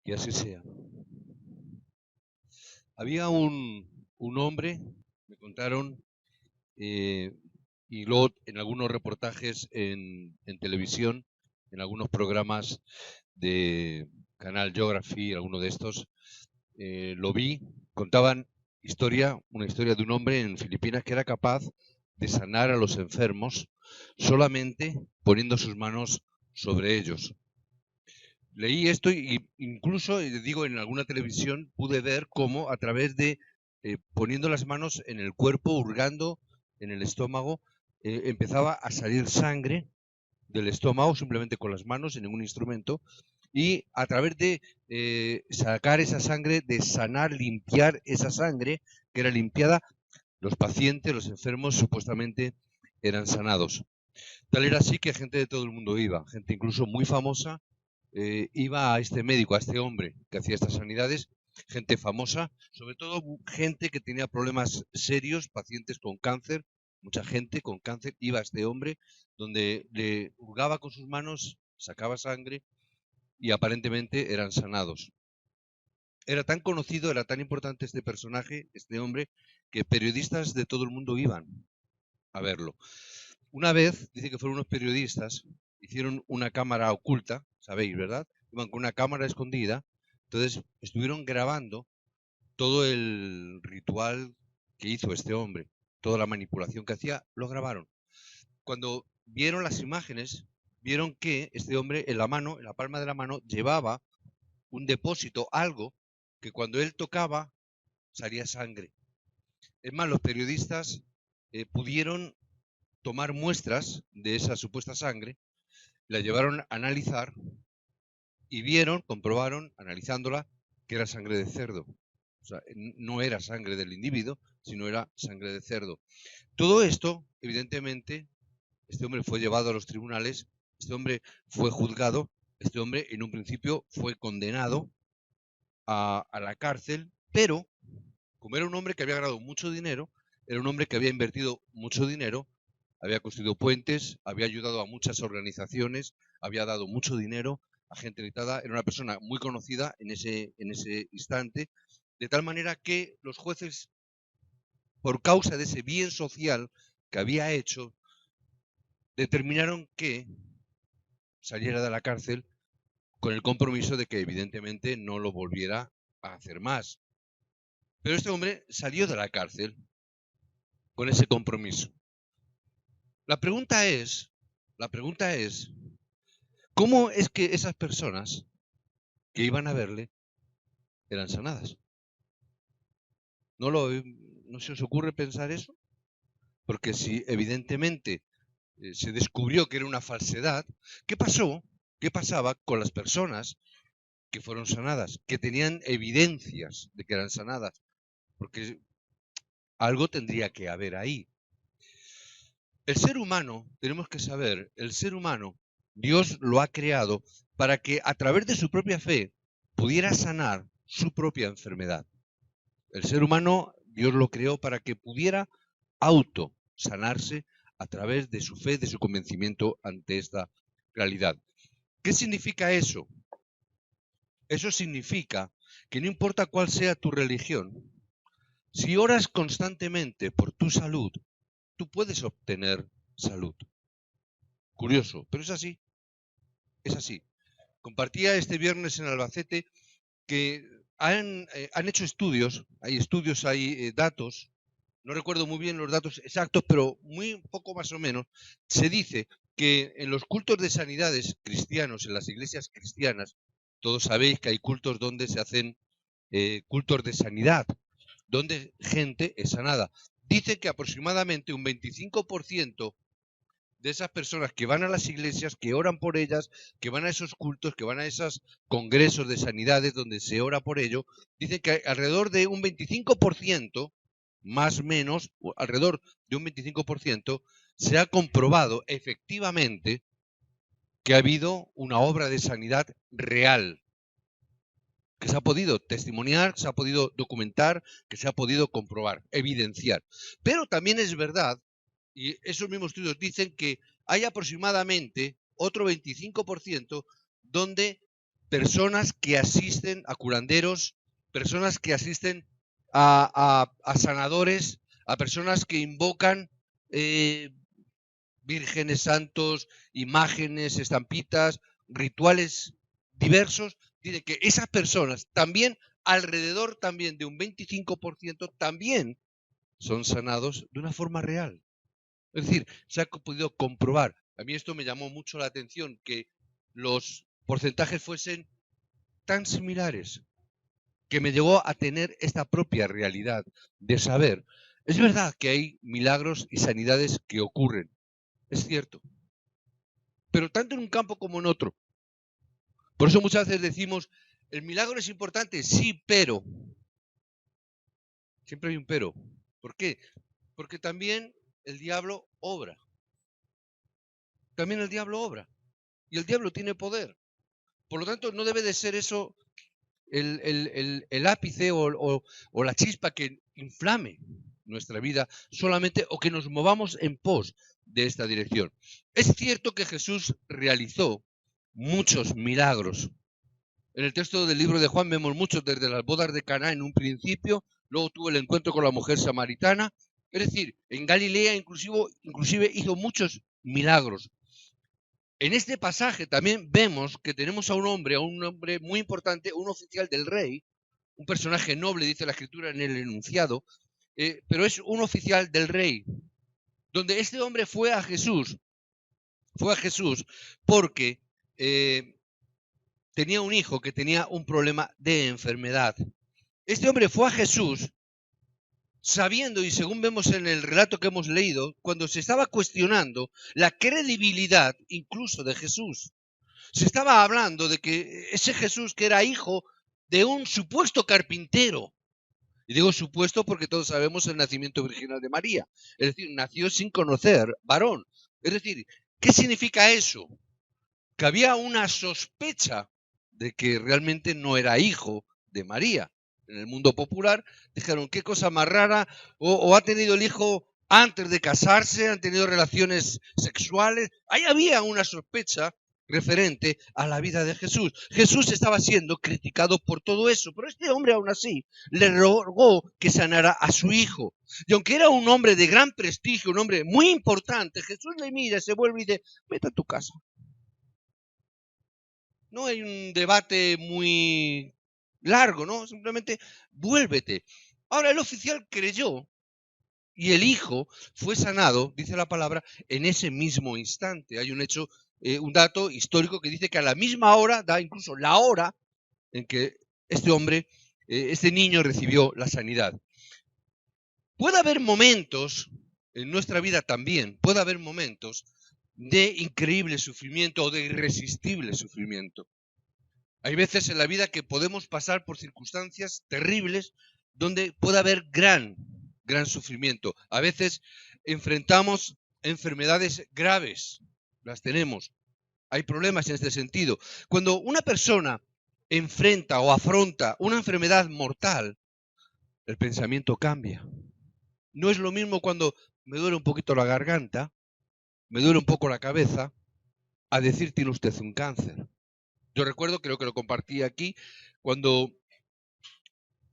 Que así sea. Había un hombre, me contaron, eh, y luego en algunos reportajes en televisión, en algunos programas de Canal Geography, alguno de estos, lo vi, contaban una historia de un hombre en Filipinas que era capaz de sanar a los enfermos solamente poniendo sus manos sobre ellos. Leí esto y incluso, digo, en alguna televisión pude ver cómo a través de poniendo las manos en el cuerpo, hurgando en el estómago, empezaba a salir sangre del estómago simplemente con las manos, sin ningún instrumento, y a través de sacar esa sangre, de sanar, limpiar esa sangre que era limpiada, los pacientes, los enfermos supuestamente eran sanados. Tal era así que gente de todo el mundo iba, gente incluso muy famosa, iba a este médico, a este hombre que hacía estas sanidades, gente famosa, sobre todo gente que tenía problemas serios, pacientes con cáncer, mucha gente con cáncer iba a este hombre, donde le hurgaba con sus manos, sacaba sangre y aparentemente eran sanados. Era tan conocido, era tan importante este personaje, este hombre, que periodistas de todo el mundo iban a verlo. Una vez, dice que fueron unos periodistas, hicieron una cámara oculta, sabéis, ¿verdad? Iban con una cámara escondida, entonces estuvieron grabando todo el ritual que hizo este hombre, toda la manipulación que hacía, lo grabaron. Cuando vieron las imágenes, vieron que este hombre en la mano, en la palma de la mano, llevaba un depósito, algo que cuando él tocaba salía sangre. Es más, los periodistas pudieron tomar muestras de esa supuesta sangre, la llevaron a analizar y vieron, comprobaron, analizándola, que era sangre de cerdo. O sea, no era sangre del individuo, sino era sangre de cerdo. Todo esto, evidentemente, este hombre fue llevado a los tribunales, este hombre fue juzgado, este hombre en un principio fue condenado a la cárcel, pero como era un hombre que había ganado mucho dinero, era un hombre que había invertido mucho dinero, había construido puentes, había ayudado a muchas organizaciones, había dado mucho dinero a gente necesitada, era una persona muy conocida en ese instante, de tal manera que los jueces, por causa de ese bien social que había hecho, determinaron que saliera de la cárcel con el compromiso de que evidentemente no lo volviera a hacer más. Pero este hombre salió de la cárcel con ese compromiso. La pregunta es, ¿cómo es que esas personas que iban a verle eran sanadas? ¿No se os ocurre pensar eso? Porque si evidentemente se descubrió que era una falsedad, ¿qué pasó? ¿Qué pasaba con las personas que fueron sanadas, que tenían evidencias de que eran sanadas? Porque algo tendría que haber ahí. El ser humano, tenemos que saber, el ser humano, Dios lo ha creado para que a través de su propia fe pudiera sanar su propia enfermedad. El ser humano, Dios lo creó para que pudiera auto sanarse a través de su fe, de su convencimiento ante esta realidad. ¿Qué significa eso? Eso significa que no importa cuál sea tu religión, si oras constantemente por tu salud, tú puedes obtener salud. Curioso, pero es así, es así. Compartía este viernes en Albacete que han hecho estudios, hay datos, no recuerdo muy bien los datos exactos, pero muy poco más o menos, se dice que en los cultos de sanidades cristianos, en las iglesias cristianas, todos sabéis que hay cultos donde se hacen cultos de sanidad, donde gente es sanada. Dice que aproximadamente un 25% de esas personas que van a las iglesias, que oran por ellas, que van a esos cultos, que van a esos congresos de sanidades donde se ora por ello, dicen que alrededor de un 25%, más o menos, alrededor de un 25%, se ha comprobado efectivamente que ha habido una obra de sanidad real, que se ha podido testimoniar, se ha podido documentar, que se ha podido comprobar, evidenciar. Pero también es verdad, y esos mismos estudios dicen que hay aproximadamente otro 25% donde personas que asisten a curanderos, personas que asisten a sanadores, a personas que invocan vírgenes, santos, imágenes, estampitas, rituales diversos. Dice que esas personas también, alrededor también de un 25%, también son sanados de una forma real. Es decir, se ha podido comprobar. A mí esto me llamó mucho la atención, que los porcentajes fuesen tan similares, que me llevó a tener esta propia realidad de saber. Es verdad que hay milagros y sanidades que ocurren, es cierto, pero tanto en un campo como en otro. Por eso muchas veces decimos, el milagro es importante, sí, pero. Siempre hay un pero. ¿Por qué? Porque también el diablo obra. También el diablo obra. Y el diablo tiene poder. Por lo tanto, no debe de ser eso el ápice o la chispa que inflame nuestra vida solamente, o que nos movamos en pos de esta dirección. Es cierto que Jesús realizó muchos milagros. En el texto del libro de Juan vemos muchos, desde las bodas de Caná en un principio, luego tuvo el encuentro con la mujer samaritana. Es decir, en Galilea inclusive hizo muchos milagros. En este pasaje también vemos que tenemos a un hombre muy importante, un oficial del rey, un personaje noble, dice la escritura en el enunciado, pero es un oficial del rey, donde este hombre fue a Jesús porque tenía un hijo que tenía un problema de enfermedad. Este hombre fue a Jesús sabiendo, y según vemos en el relato que hemos leído, cuando se estaba cuestionando la credibilidad incluso de Jesús. Se estaba hablando de que ese Jesús, que era hijo de un supuesto carpintero, y digo supuesto porque todos sabemos el nacimiento virginal de María, es decir, nació sin conocer varón. Es decir, ¿qué significa eso? Que había una sospecha de que realmente no era hijo de María. En el mundo popular dijeron, qué cosa más rara, o ha tenido el hijo antes de casarse, han tenido relaciones sexuales. Ahí había una sospecha referente a la vida de Jesús. Jesús estaba siendo criticado por todo eso, pero este hombre aún así le rogó que sanara a su hijo. Y aunque era un hombre de gran prestigio, un hombre muy importante, Jesús le mira, se vuelve y dice, vete a tu casa. No hay un debate muy largo, ¿no? Simplemente vuélvete. Ahora el oficial creyó y el hijo fue sanado, dice la palabra, en ese mismo instante. Hay un hecho, un dato histórico que dice que a la misma hora, da incluso la hora en que este hombre, este niño recibió la sanidad. Puede haber momentos, en nuestra vida también, puede haber momentos de increíble sufrimiento o de irresistible sufrimiento. Hay veces en la vida que podemos pasar por circunstancias terribles donde puede haber gran sufrimiento. A veces enfrentamos enfermedades graves, las tenemos. Hay problemas en este sentido. Cuando una persona enfrenta o afronta una enfermedad mortal, el pensamiento cambia. No es lo mismo cuando me duele un poquito la garganta, me duele un poco la cabeza, a decir tiene usted un cáncer. Yo recuerdo, creo que lo compartí aquí, cuando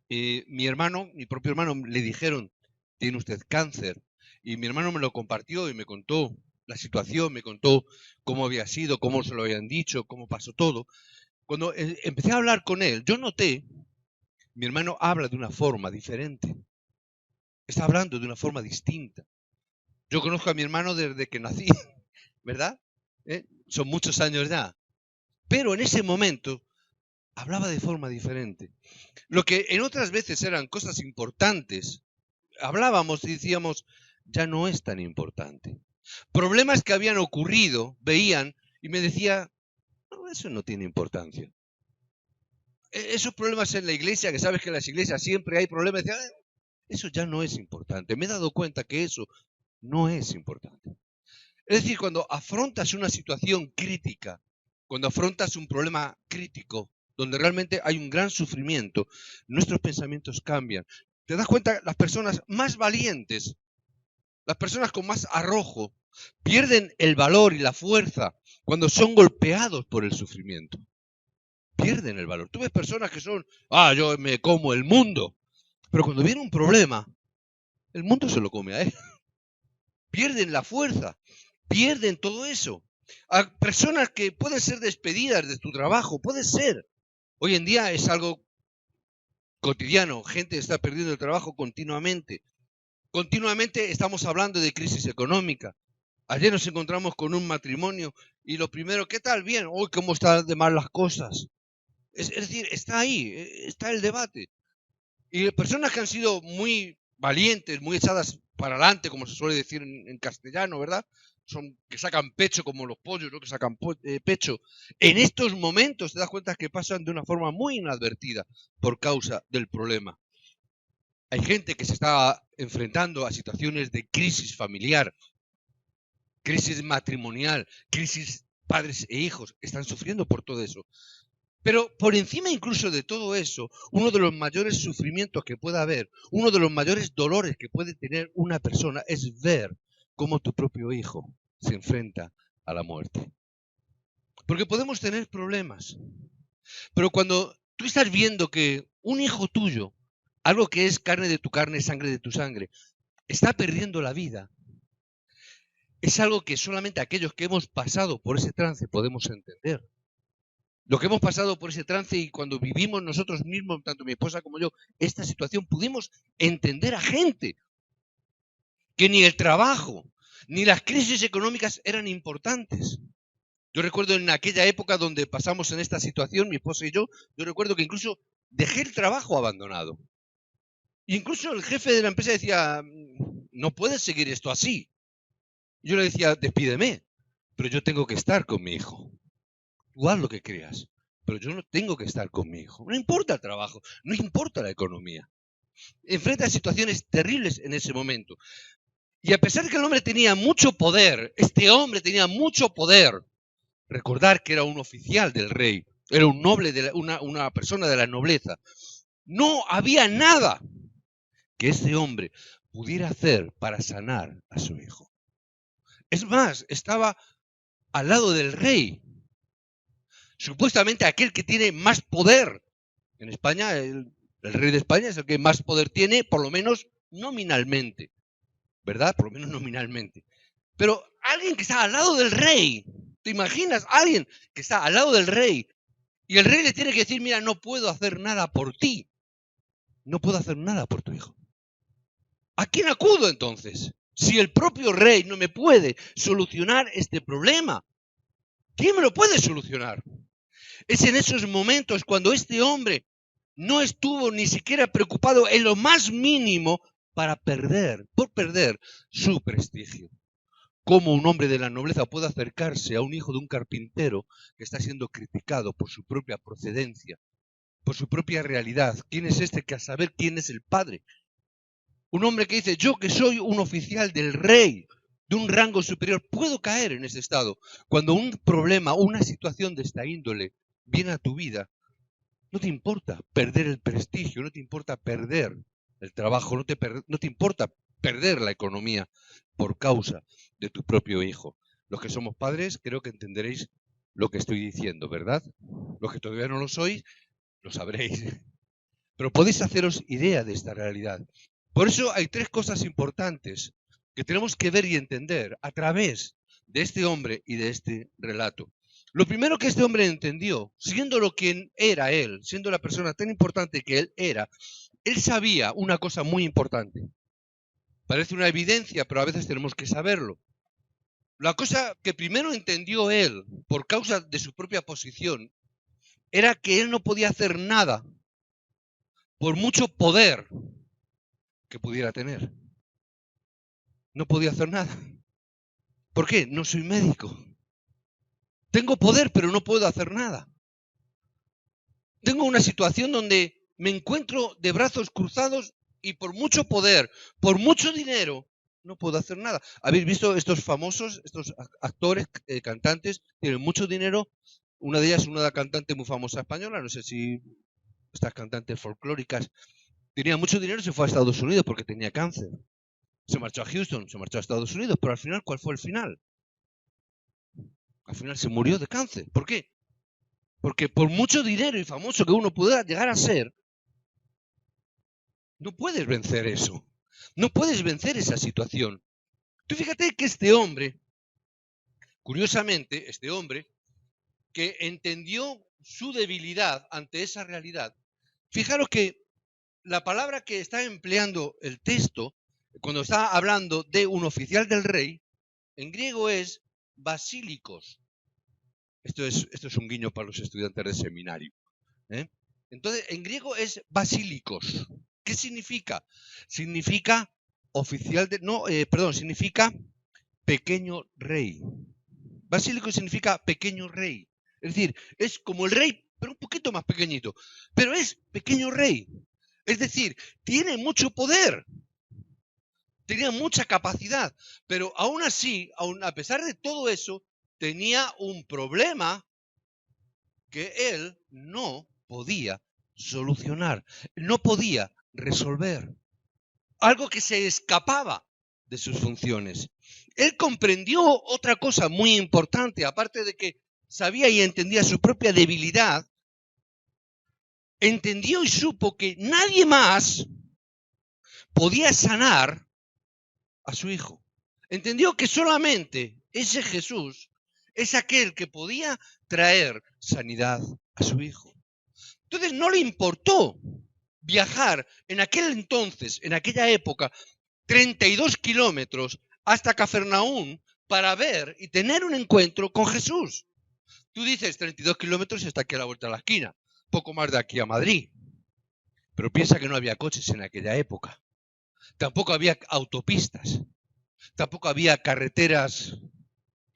mi propio hermano, le dijeron, tiene usted cáncer. Y mi hermano me lo compartió y me contó la situación, me contó cómo había sido, cómo se lo habían dicho, cómo pasó todo. Cuando empecé a hablar con él, yo noté, mi hermano habla de una forma diferente. Está hablando de una forma distinta. Yo conozco a mi hermano desde que nací, ¿verdad? Son muchos años ya. Pero en ese momento hablaba de forma diferente. Lo que en otras veces eran cosas importantes, hablábamos y decíamos, ya no es tan importante. Problemas que habían ocurrido, veían, y me decía, no, eso no tiene importancia. Esos problemas en la iglesia, que sabes que en las iglesias siempre hay problemas, decía, eso ya no es importante. Me he dado cuenta que eso no es importante. Es decir, cuando afrontas una situación crítica, cuando afrontas un problema crítico, donde realmente hay un gran sufrimiento, nuestros pensamientos cambian. Te das cuenta, las personas más valientes, las personas con más arrojo, pierden el valor y la fuerza cuando son golpeados por el sufrimiento. pierden el valor. Tú ves personas que son, yo me como el mundo, pero cuando viene un problema, el mundo se lo come a él. Pierden la fuerza, pierden todo eso. A personas que pueden ser despedidas de tu trabajo, puede ser. Hoy en día es algo cotidiano, gente está perdiendo el trabajo continuamente. Continuamente estamos hablando de crisis económica. Ayer nos encontramos con un matrimonio y lo primero, ¿qué tal? Bien, hoy cómo están de mal las cosas. Es decir, está ahí, está el debate. Y personas que han sido muy valientes, muy echadas para adelante, como se suele decir en castellano, ¿verdad? Son que sacan pecho como los pollos, ¿no? Que sacan pecho. En estos momentos te das cuenta que pasan de una forma muy inadvertida por causa del problema. Hay gente que se está enfrentando a situaciones de crisis familiar, crisis matrimonial, crisis padres e hijos. Están sufriendo por todo eso. Pero por encima incluso de todo eso, uno de los mayores sufrimientos que pueda haber, uno de los mayores dolores que puede tener una persona es ver cómo tu propio hijo se enfrenta a la muerte. Porque podemos tener problemas, pero cuando tú estás viendo que un hijo tuyo, algo que es carne de tu carne, sangre de tu sangre, está perdiendo la vida, es algo que solamente aquellos que hemos pasado por ese trance podemos entender. Lo que hemos pasado por ese trance y cuando vivimos nosotros mismos, tanto mi esposa como yo, esta situación, pudimos entender a gente que ni el trabajo, ni las crisis económicas eran importantes. Yo recuerdo en aquella época donde pasamos en esta situación, mi esposa y yo recuerdo que incluso dejé el trabajo abandonado. E incluso el jefe de la empresa decía, no puedes seguir esto así. Yo le decía, despídeme, pero yo tengo que estar con mi hijo. Tú haz lo que creas, pero yo no tengo que estar con mi hijo. No importa el trabajo, no importa la economía. Enfrenta situaciones terribles en ese momento. Y a pesar de que el hombre tenía mucho poder, este hombre tenía mucho poder. Recordar que era un oficial del rey, era un noble, una persona de la nobleza. No había nada que ese hombre pudiera hacer para sanar a su hijo. Es más, estaba al lado del rey. Supuestamente aquel que tiene más poder. En España, el rey de España es el que más poder tiene, por lo menos nominalmente. ¿Verdad? Por lo menos nominalmente. Pero alguien que está al lado del rey. ¿Te imaginas? Alguien que está al lado del rey. Y el rey le tiene que decir, mira, no puedo hacer nada por ti. No puedo hacer nada por tu hijo. ¿A quién acudo entonces? Si el propio rey no me puede solucionar este problema. ¿Quién me lo puede solucionar? Es en esos momentos cuando este hombre no estuvo ni siquiera preocupado en lo más mínimo por perder su prestigio. ¿Cómo un hombre de la nobleza puede acercarse a un hijo de un carpintero que está siendo criticado por su propia procedencia, por su propia realidad? ¿Quién es este que a saber quién es el padre? Un hombre que dice, yo que soy un oficial del rey, de un rango superior, puedo caer en ese estado. Cuando un problema o una situación de esta índole viene a tu vida, no te importa perder el prestigio, no te importa perder el trabajo, no te importa perder la economía por causa de tu propio hijo. Los que somos padres creo que entenderéis lo que estoy diciendo, ¿verdad? Los que todavía no lo sois, lo sabréis. Pero podéis haceros idea de esta realidad. Por eso hay tres cosas importantes que tenemos que ver y entender a través de este hombre y de este relato. Lo primero que este hombre entendió, siendo lo que era él, siendo la persona tan importante que él era, él sabía una cosa muy importante. Parece una evidencia, pero a veces tenemos que saberlo. La cosa que primero entendió él, por causa de su propia posición, era que él no podía hacer nada, por mucho poder que pudiera tener. No podía hacer nada. ¿Por qué? No soy médico. Tengo poder, pero no puedo hacer nada. Tengo una situación donde me encuentro de brazos cruzados y por mucho poder, por mucho dinero, no puedo hacer nada. ¿Habéis visto estos famosos, estos actores, cantantes, tienen mucho dinero? Una de ellas es una cantante muy famosa española, no sé si estas cantantes folclóricas, tenía mucho dinero y se fue a Estados Unidos porque tenía cáncer. Se marchó a Houston, se marchó a Estados Unidos, pero al final, ¿cuál fue el final? Al final se murió de cáncer. ¿Por qué? Porque por mucho dinero y famoso que uno pueda llegar a ser, no puedes vencer eso. No puedes vencer esa situación. Tú fíjate que este hombre, curiosamente, este hombre, que entendió su debilidad ante esa realidad, fijaros que la palabra que está empleando el texto, cuando está hablando de un oficial del rey, en griego es basílicos. Esto es un guiño para los estudiantes de seminario. Entonces, en griego es basílicos. ¿Qué significa? Significa oficial de... No, perdón, significa pequeño rey. Basílico significa pequeño rey. Es decir, es como el rey, pero un poquito más pequeñito. Pero es pequeño rey. Es decir, tiene mucho poder. Tenía mucha capacidad. Pero aún así, a pesar de todo eso, tenía un problema que él no podía solucionar, no podía resolver. Algo que se escapaba de sus funciones. Él comprendió otra cosa muy importante, aparte de que sabía y entendía su propia debilidad, entendió y supo que nadie más podía sanar a su hijo. Entendió que solamente ese Jesús es aquel que podía traer sanidad a su hijo. Entonces no le importó viajar en aquel entonces, en aquella época, 32 kilómetros hasta Cafarnaúm para ver y tener un encuentro con Jesús. Tú dices 32 kilómetros y está aquí a la vuelta de la esquina, poco más de aquí a Madrid. Pero piensa que no había coches en aquella época. Tampoco había autopistas. Tampoco había carreteras.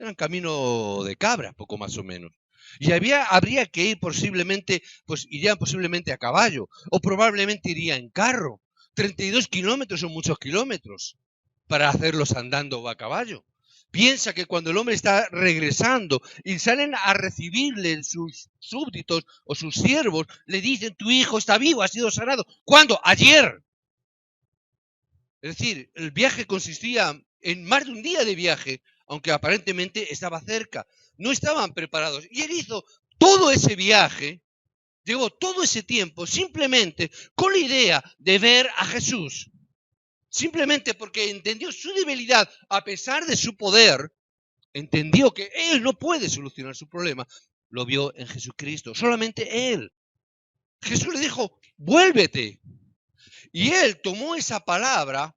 Eran camino de cabra, poco más o menos. Y habría que ir posiblemente, pues irían posiblemente a caballo, o probablemente iría en carro. 32 kilómetros son muchos kilómetros para hacerlos andando o a caballo. Piensa que cuando el hombre está regresando y salen a recibirle sus súbditos o sus siervos, le dicen, tu hijo está vivo, ha sido sanado. ¿Cuándo? Ayer. Es decir, el viaje consistía en más de un día de viaje, aunque aparentemente estaba cerca. No estaban preparados. Y él hizo todo ese viaje, llevó todo ese tiempo simplemente con la idea de ver a Jesús. Simplemente porque entendió su debilidad, a pesar de su poder, entendió que él no puede solucionar su problema. Lo vio en Jesucristo, solamente él. Jesús le dijo, vuélvete. Y él tomó esa palabra,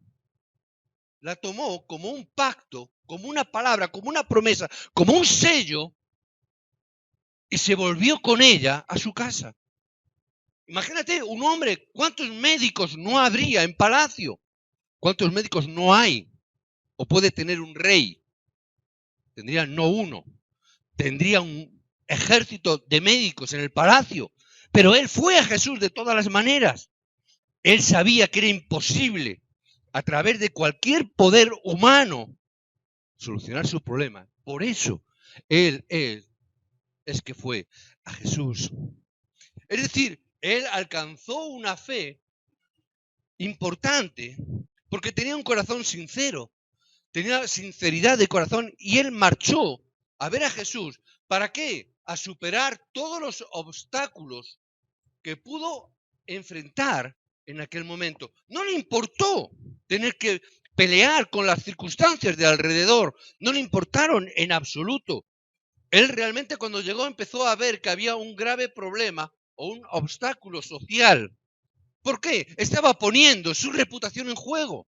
la tomó como un pacto, como una palabra, como una promesa, como un sello, y se volvió con ella a su casa. Imagínate un hombre, ¿cuántos médicos no habría en palacio? ¿Cuántos médicos no hay? ¿O puede tener un rey? Tendría no uno, tendría un ejército de médicos en el palacio. Pero él fue a Jesús de todas las maneras. Él sabía que era imposible, a través de cualquier poder humano, solucionar su problema. Por eso, él es que fue a Jesús. Es decir, él alcanzó una fe importante porque tenía un corazón sincero, tenía sinceridad de corazón y él marchó a ver a Jesús. ¿Para qué? A superar todos los obstáculos que pudo enfrentar en aquel momento. No le importó tener que pelear con las circunstancias de alrededor, no le importaron en absoluto. Él realmente cuando llegó empezó a ver que había un grave problema o un obstáculo social. ¿Por qué? Estaba poniendo su reputación en juego.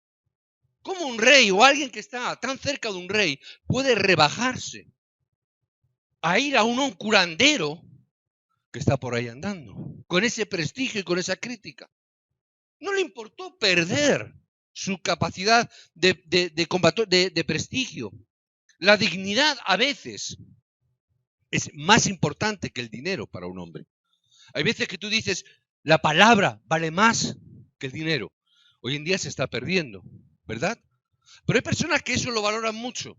¿Cómo un rey o alguien que está tan cerca de un rey puede rebajarse a ir a un curandero que está por ahí andando, con ese prestigio y con esa crítica? No le importó perder su capacidad de prestigio. La dignidad a veces es más importante que el dinero para un hombre. Hay veces que tú dices, la palabra vale más que el dinero. Hoy en día se está perdiendo, ¿verdad? Pero hay personas que eso lo valoran mucho.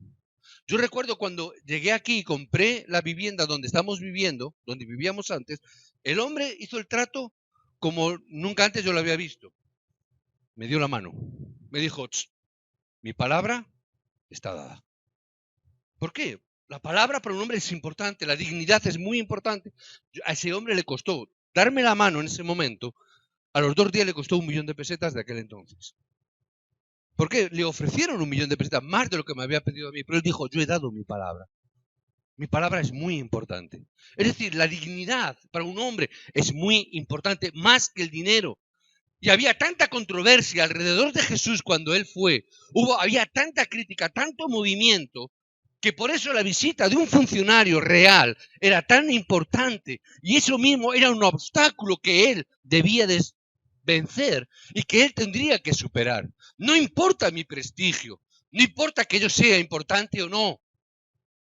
Yo recuerdo cuando llegué aquí y compré la vivienda donde estamos viviendo, donde vivíamos antes, el hombre hizo el trato como nunca antes yo lo había visto. Me dio la mano. Me dijo, mi palabra está dada. ¿Por qué? La palabra para un hombre es importante, la dignidad es muy importante. A ese hombre le costó darme la mano en ese momento. A los 2 días le costó 1.000.000 de pesetas de aquel entonces. ¿Por qué? Le ofrecieron 1.000.000 de pesetas, más de lo que me había pedido a mí. Pero él dijo, yo he dado mi palabra. Mi palabra es muy importante. Es decir, la dignidad para un hombre es muy importante, más que el dinero. Y había tanta controversia alrededor de Jesús cuando él fue. Había tanta crítica, tanto movimiento, que por eso la visita de un funcionario real era tan importante. Y eso mismo era un obstáculo que él debía vencer y que él tendría que superar. No importa mi prestigio, no importa que yo sea importante o no.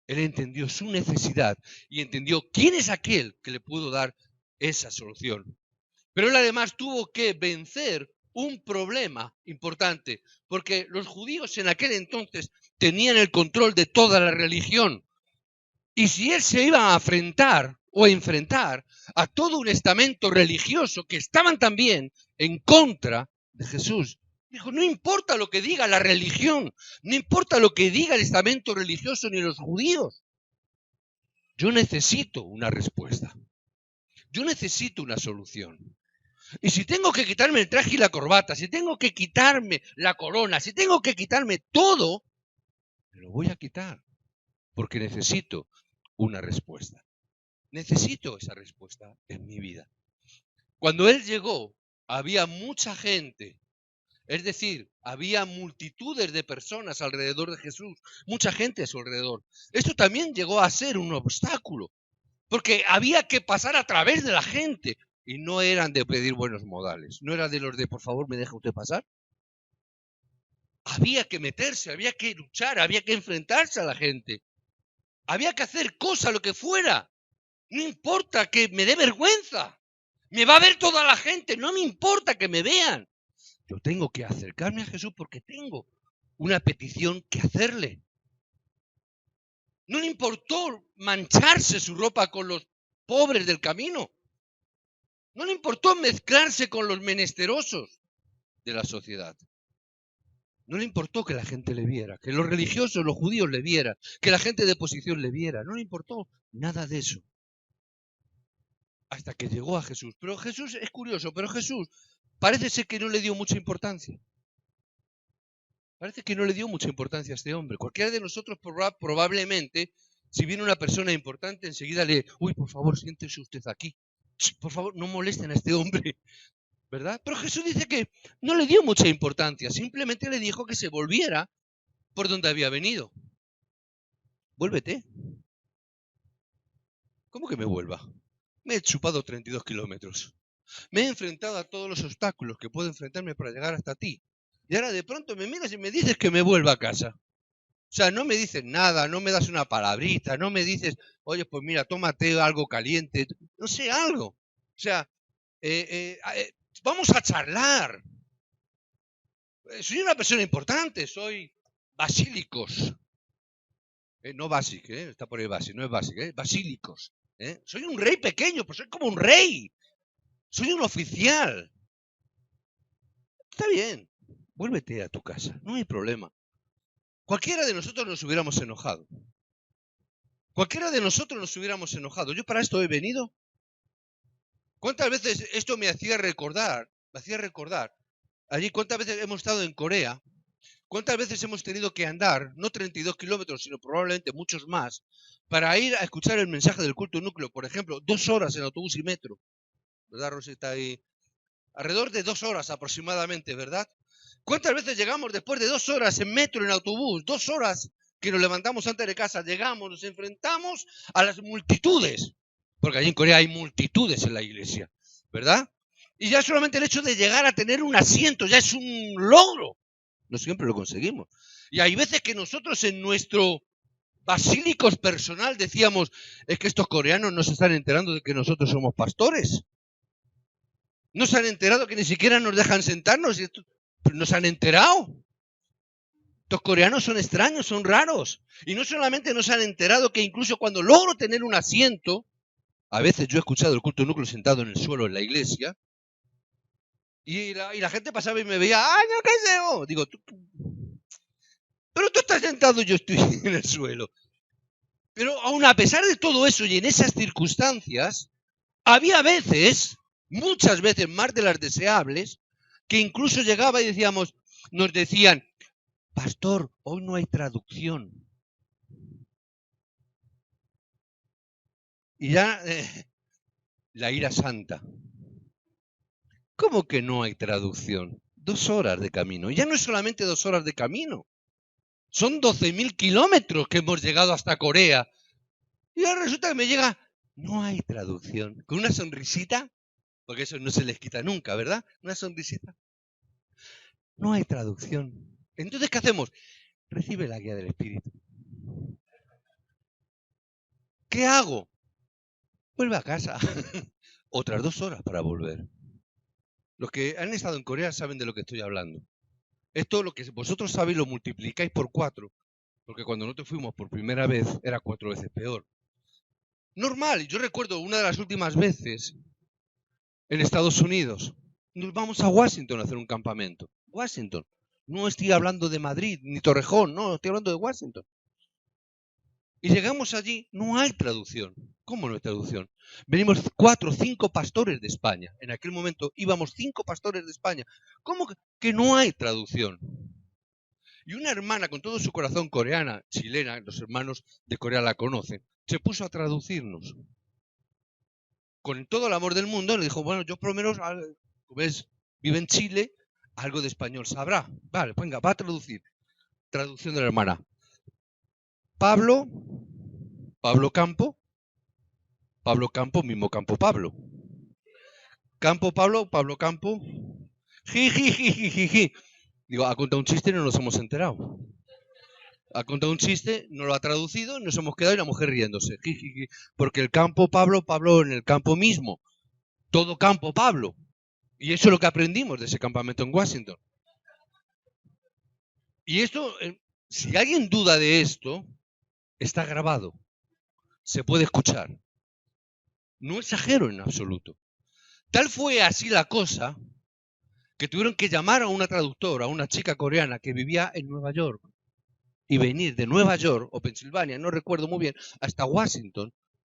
Él entendió su necesidad y entendió quién es aquel que le pudo dar esa solución. Pero él además tuvo que vencer un problema importante, porque los judíos en aquel entonces tenían el control de toda la religión. Y si él se iba a enfrentar a todo un estamento religioso que estaban también en contra de Jesús, dijo, no importa lo que diga la religión, no importa lo que diga el estamento religioso ni los judíos, yo necesito una respuesta, yo necesito una solución. Y si tengo que quitarme el traje y la corbata, si tengo que quitarme la corona, si tengo que quitarme todo, me lo voy a quitar, porque necesito una respuesta. Necesito esa respuesta en mi vida. Cuando él llegó, había mucha gente, es decir, había multitudes de personas alrededor de Jesús, mucha gente a su alrededor. Esto también llegó a ser un obstáculo, porque había que pasar a través de la gente. Y no eran de pedir buenos modales, no era de los de por favor me deja usted pasar. Había que meterse, había que luchar, había que enfrentarse a la gente. Había que hacer cosa, lo que fuera. No importa que me dé vergüenza. Me va a ver toda la gente, no me importa que me vean. Yo tengo que acercarme a Jesús porque tengo una petición que hacerle. No le importó mancharse su ropa con los pobres del camino. No le importó mezclarse con los menesterosos de la sociedad. No le importó que la gente le viera, que los religiosos, los judíos le vieran, que la gente de posición le viera. No le importó nada de eso. Hasta que llegó a Jesús. Pero Jesús es curioso, pero Jesús parece ser que no le dio mucha importancia. Parece que no le dio mucha importancia a este hombre. Cualquiera de nosotros probablemente, si viene una persona importante, enseguida uy, por favor, siéntese usted aquí. Por favor, no molesten a este hombre. ¿Verdad? Pero Jesús dice que no le dio mucha importancia. Simplemente le dijo que se volviera por donde había venido. Vuélvete. ¿Cómo que me vuelva? Me he chupado 32 kilómetros. Me he enfrentado a todos los obstáculos que puedo enfrentarme para llegar hasta ti. Y ahora de pronto me miras y me dices que me vuelva a casa. O sea, no me dices nada, no me das una palabrita, no me dices, oye, pues mira, tómate algo caliente, no sé, algo. O sea, vamos a charlar. Soy una persona importante, soy Basílicos. No Basic, está por ahí Basic, no es Basic, Basílicos. Soy un rey pequeño, pues soy como un rey. Soy un oficial. Está bien, vuélvete a tu casa, no hay problema. Cualquiera de nosotros nos hubiéramos enojado. Cualquiera de nosotros nos hubiéramos enojado. Yo para esto he venido. ¿Cuántas veces esto me hacía recordar? Allí, ¿cuántas veces hemos estado en Corea? ¿Cuántas veces hemos tenido que andar, no 32 kilómetros, sino probablemente muchos más, para ir a escuchar el mensaje del culto núcleo? Por ejemplo, 2 horas en autobús y metro. ¿Verdad, Rosy? Está ahí. Alrededor de 2 horas aproximadamente, ¿verdad? ¿Cuántas veces llegamos después de 2 horas en metro, en autobús? 2 horas que nos levantamos antes de casa, llegamos, nos enfrentamos a las multitudes. Porque allí en Corea hay multitudes en la iglesia, ¿verdad? Y ya solamente el hecho de llegar a tener un asiento ya es un logro. No siempre lo conseguimos. Y hay veces que nosotros en nuestro basílicos personal decíamos, es que estos coreanos no se están enterando de que nosotros somos pastores. No se han enterado que ni siquiera nos dejan sentarnos. Pero no se han enterado. Estos coreanos son extraños, son raros. Y no solamente no se han enterado que incluso cuando logro tener un asiento, a veces yo he escuchado el culto núcleo sentado en el suelo en la iglesia, y la gente pasaba y me veía, ¡ay, no, qué sé! Digo, pero tú estás sentado y yo estoy en el suelo. Pero aún a pesar de todo eso y en esas circunstancias, había veces, muchas veces más de las deseables, que incluso llegaba y nos decían, pastor, hoy no hay traducción. Y ya la ira santa. ¿Cómo que no hay traducción? 2 horas de camino. Ya no es solamente 2 horas de camino. Son 12.000 kilómetros que hemos llegado hasta Corea. Y ahora resulta que me llega, no hay traducción. Con una sonrisita, porque eso no se les quita nunca, ¿verdad? Una sonrisita. No hay traducción. Entonces, ¿qué hacemos? Recibe la guía del Espíritu. ¿Qué hago? Vuelve a casa. Otras 2 horas para volver. Los que han estado en Corea saben de lo que estoy hablando. Esto, lo que vosotros sabéis, lo multiplicáis por 4. Porque cuando nosotros fuimos por primera vez, era 4 veces peor. Normal, yo recuerdo una de las últimas veces en Estados Unidos. Nos vamos a Washington a hacer un campamento. Washington. No estoy hablando de Madrid ni Torrejón, no, estoy hablando de Washington. Y llegamos allí, no hay traducción. ¿Cómo no hay traducción? Venimos 4 o 5 pastores de España. En aquel momento íbamos 5 pastores de España. ¿Cómo que no hay traducción? Y una hermana con todo su corazón coreana, chilena, los hermanos de Corea la conocen, se puso a traducirnos. Con todo el amor del mundo, le dijo, bueno, yo por lo menos, ves, vive en Chile, algo de español sabrá. Vale, venga, va a traducir. Traducción de la hermana. Pablo Campo, mismo Campo Pablo. Campo Pablo Campo, jiji. Digo, ha contado un chiste y no nos hemos enterado. Ha contado un chiste, no lo ha traducido, nos hemos quedado y la mujer riéndose. Jiji, porque el campo Pablo en el campo mismo. Todo campo Pablo. Y eso es lo que aprendimos de ese campamento en Washington. Y esto, si alguien duda de esto, está grabado. Se puede escuchar. No exagero en absoluto. Tal fue así la cosa que tuvieron que llamar a una traductora, a una chica coreana que vivía en Nueva York, y venir de Nueva York o Pensilvania, no recuerdo muy bien, hasta Washington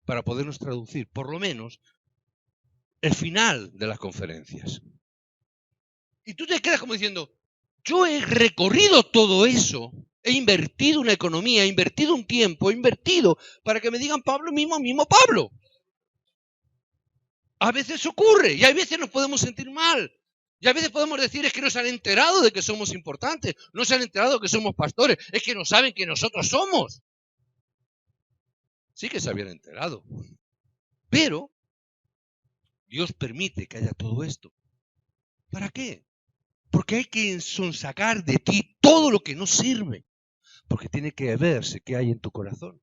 para podernos traducir, por lo menos, el final de las conferencias. Y tú te quedas como diciendo, yo he recorrido todo eso, he invertido una economía, he invertido un tiempo, he invertido para que me digan Pablo mismo Pablo. A veces ocurre y a veces nos podemos sentir mal. Y a veces podemos decir, es que no se han enterado de que somos importantes, no se han enterado de que somos pastores, es que no saben que nosotros somos. Sí que se habían enterado. Pero Dios permite que haya todo esto. ¿Para qué? Porque hay que sonsacar de ti todo lo que no sirve. Porque tiene que verse qué hay en tu corazón.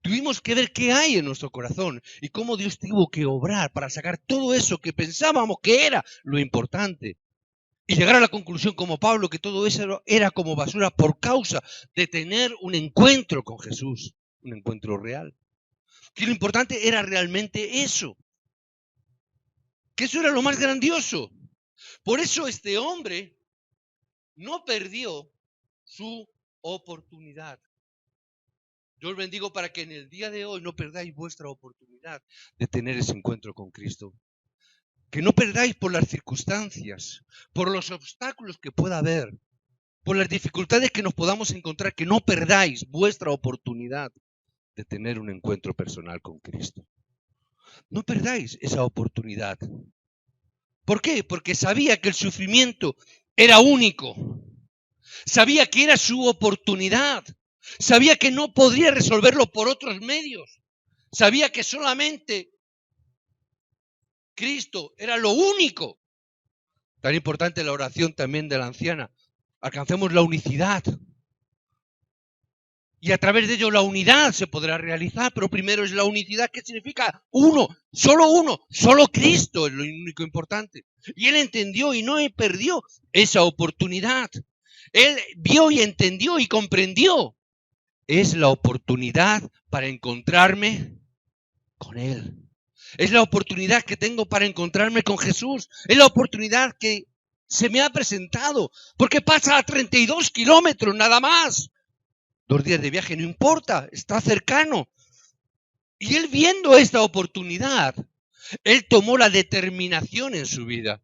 Tuvimos que ver qué hay en nuestro corazón y cómo Dios tuvo que obrar para sacar todo eso que pensábamos que era lo importante. Y llegar a la conclusión como Pablo que todo eso era como basura por causa de tener un encuentro con Jesús, un encuentro real. Que lo importante era realmente eso. Que eso era lo más grandioso. Por eso este hombre no perdió su oportunidad. Yo os bendigo para que en el día de hoy no perdáis vuestra oportunidad de tener ese encuentro con Cristo. Que no perdáis por las circunstancias, por los obstáculos que pueda haber, por las dificultades que nos podamos encontrar, que no perdáis vuestra oportunidad de tener un encuentro personal con Cristo. No perdáis esa oportunidad. ¿Por qué? Porque sabía que el sufrimiento era único. Sabía que era su oportunidad. Sabía que no podría resolverlo por otros medios. Sabía que solamente Cristo era lo único. Tan importante la oración también de la anciana. Alcancemos la unicidad. Y a través de ello la unidad se podrá realizar, pero primero es la unicidad, que significa uno, solo Cristo es lo único importante. Y él entendió y no perdió esa oportunidad. Él vio y entendió y comprendió. Es la oportunidad para encontrarme con Él. Es la oportunidad que tengo para encontrarme con Jesús. Es la oportunidad que se me ha presentado. Porque pasa a 32 kilómetros nada más. 2 días de viaje, no importa, está cercano. Y él, viendo esta oportunidad, él tomó la determinación en su vida.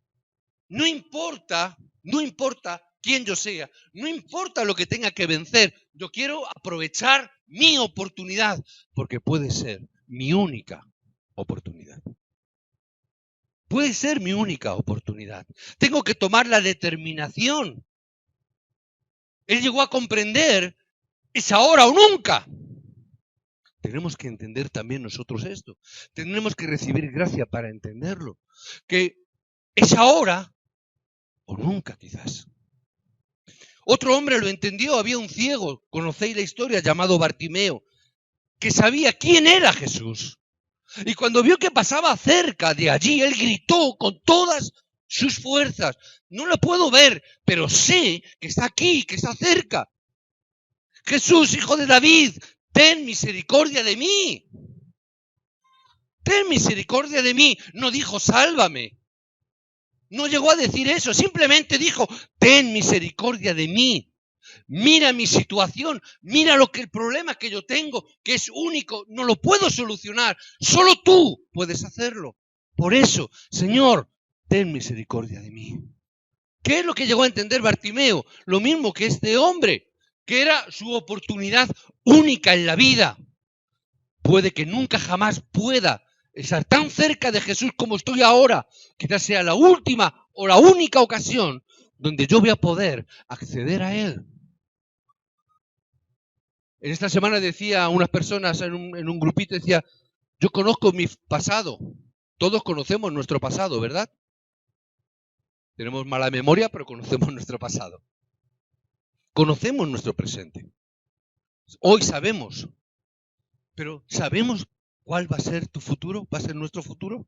No importa, no importa quién yo sea, no importa lo que tenga que vencer, yo quiero aprovechar mi oportunidad, porque puede ser mi única oportunidad. Puede ser mi única oportunidad. Tengo que tomar la determinación. Él llegó a comprender, es ahora o nunca. Tenemos que entender también nosotros esto. Tenemos que recibir gracia para entenderlo. Que es ahora o nunca, quizás. Otro hombre lo entendió, había un ciego, conocéis la historia, llamado Bartimeo, que sabía quién era Jesús. Y cuando vio que pasaba cerca de allí, él gritó con todas sus fuerzas: no lo puedo ver, pero sé que está aquí, que está cerca. Jesús, hijo de David, ten misericordia de mí. Ten misericordia de mí. No dijo sálvame. No llegó a decir eso, simplemente dijo: ten misericordia de mí. Mira mi situación, mira el problema que yo tengo, que es único, no lo puedo solucionar, solo tú puedes hacerlo. Por eso, Señor, ten misericordia de mí. ¿Qué es lo que llegó a entender Bartimeo? Lo mismo que este hombre, que era su oportunidad única en la vida. Puede que nunca jamás pueda estar tan cerca de Jesús como estoy ahora. Quizás sea la última o la única ocasión donde yo voy a poder acceder a Él. En esta semana decía a unas personas en un grupito, decía: yo conozco mi pasado. Todos conocemos nuestro pasado, ¿verdad? Tenemos mala memoria, pero conocemos nuestro pasado. Conocemos nuestro presente. Hoy sabemos. Pero ¿sabemos cuál va a ser tu futuro? ¿Va a ser nuestro futuro?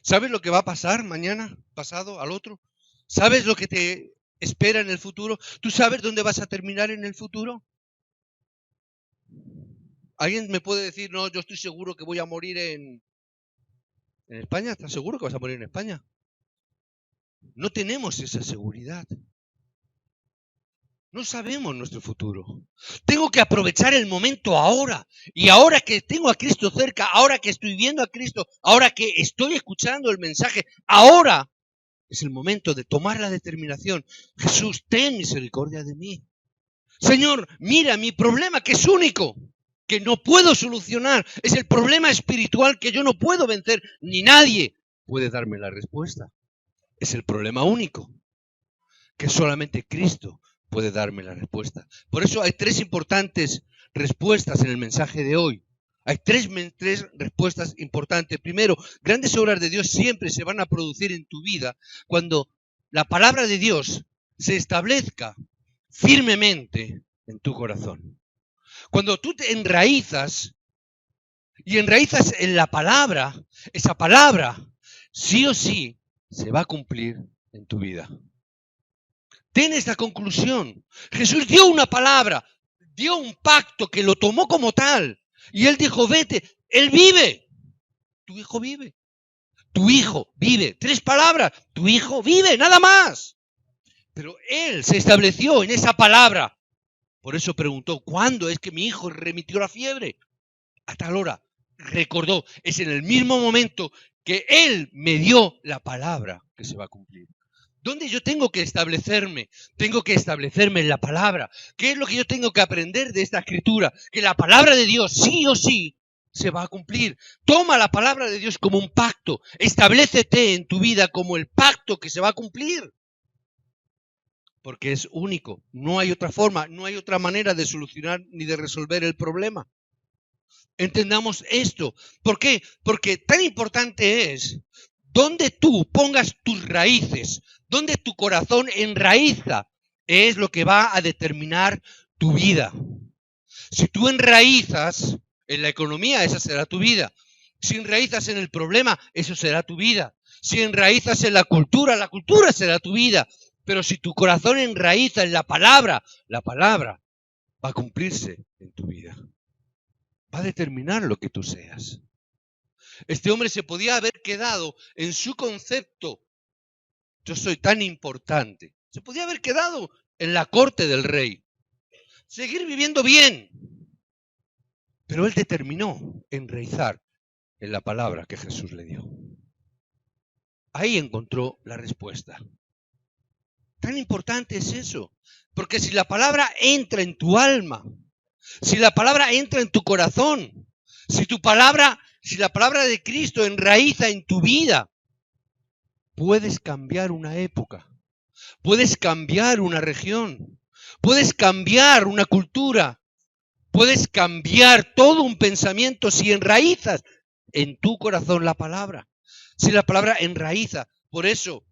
¿Sabes lo que va a pasar mañana, pasado, al otro? ¿Sabes lo que te espera en el futuro? ¿Tú sabes dónde vas a terminar en el futuro? ¿Alguien me puede decir: no, yo estoy seguro que voy a morir en España? ¿Estás seguro que vas a morir en España? No tenemos esa seguridad. No sabemos nuestro futuro. Tengo que aprovechar el momento ahora. Y ahora que tengo a Cristo cerca, ahora que estoy viendo a Cristo, ahora que estoy escuchando el mensaje, ahora es el momento de tomar la determinación. Jesús, ten misericordia de mí. Señor, mira mi problema, que es único, que no puedo solucionar. Es el problema espiritual que yo no puedo vencer, ni nadie puede darme la respuesta. Es el problema único, que solamente Cristo puede darme la respuesta. Por eso hay 3 importantes respuestas en el mensaje de hoy. Hay tres respuestas importantes. Primero, grandes obras de Dios siempre se van a producir en tu vida cuando la palabra de Dios se establezca firmemente en tu corazón. Cuando tú te enraizas y enraizas en la palabra, esa palabra sí o sí se va a cumplir en tu vida. Ten esta conclusión. Jesús dio una palabra, dio un pacto que lo tomó como tal. Y Él dijo: vete, Él vive. Tu hijo vive. Tu hijo vive. 3 palabras. Tu hijo vive, nada más. Pero Él se estableció en esa palabra. Por eso preguntó: ¿cuándo es que mi hijo remitió la fiebre? A tal hora. Recordó, es en el mismo momento que Él me dio la palabra que se va a cumplir. ¿Dónde yo tengo que establecerme? Tengo que establecerme en la palabra. ¿Qué es lo que yo tengo que aprender de esta escritura? Que la palabra de Dios sí o sí se va a cumplir. Toma la palabra de Dios como un pacto. Establécete en tu vida como el pacto que se va a cumplir. Porque es único. No hay otra forma, no hay otra manera de solucionar ni de resolver el problema. Entendamos esto. ¿Por qué? Porque tan importante es donde tú pongas tus raíces, donde tu corazón enraiza, es lo que va a determinar tu vida. Si tú enraizas en la economía, esa será tu vida. Si enraizas en el problema, eso será tu vida. Si enraizas en la cultura será tu vida. Pero si tu corazón enraiza en la palabra va a cumplirse en tu vida. Va a determinar lo que tú seas. Este hombre se podía haber quedado en su concepto: yo soy tan importante. Se podía haber quedado en la corte del rey. seguir viviendo bien. Pero él determinó enraizar en la palabra que Jesús le dio. Ahí encontró la respuesta. Tan importante es eso, porque si la palabra entra en tu alma, si la palabra entra en tu corazón, si la palabra de Cristo enraiza en tu vida, puedes cambiar una época, puedes cambiar una región, puedes cambiar una cultura, puedes cambiar todo un pensamiento si enraizas en tu corazón la palabra. Si la palabra enraiza, por eso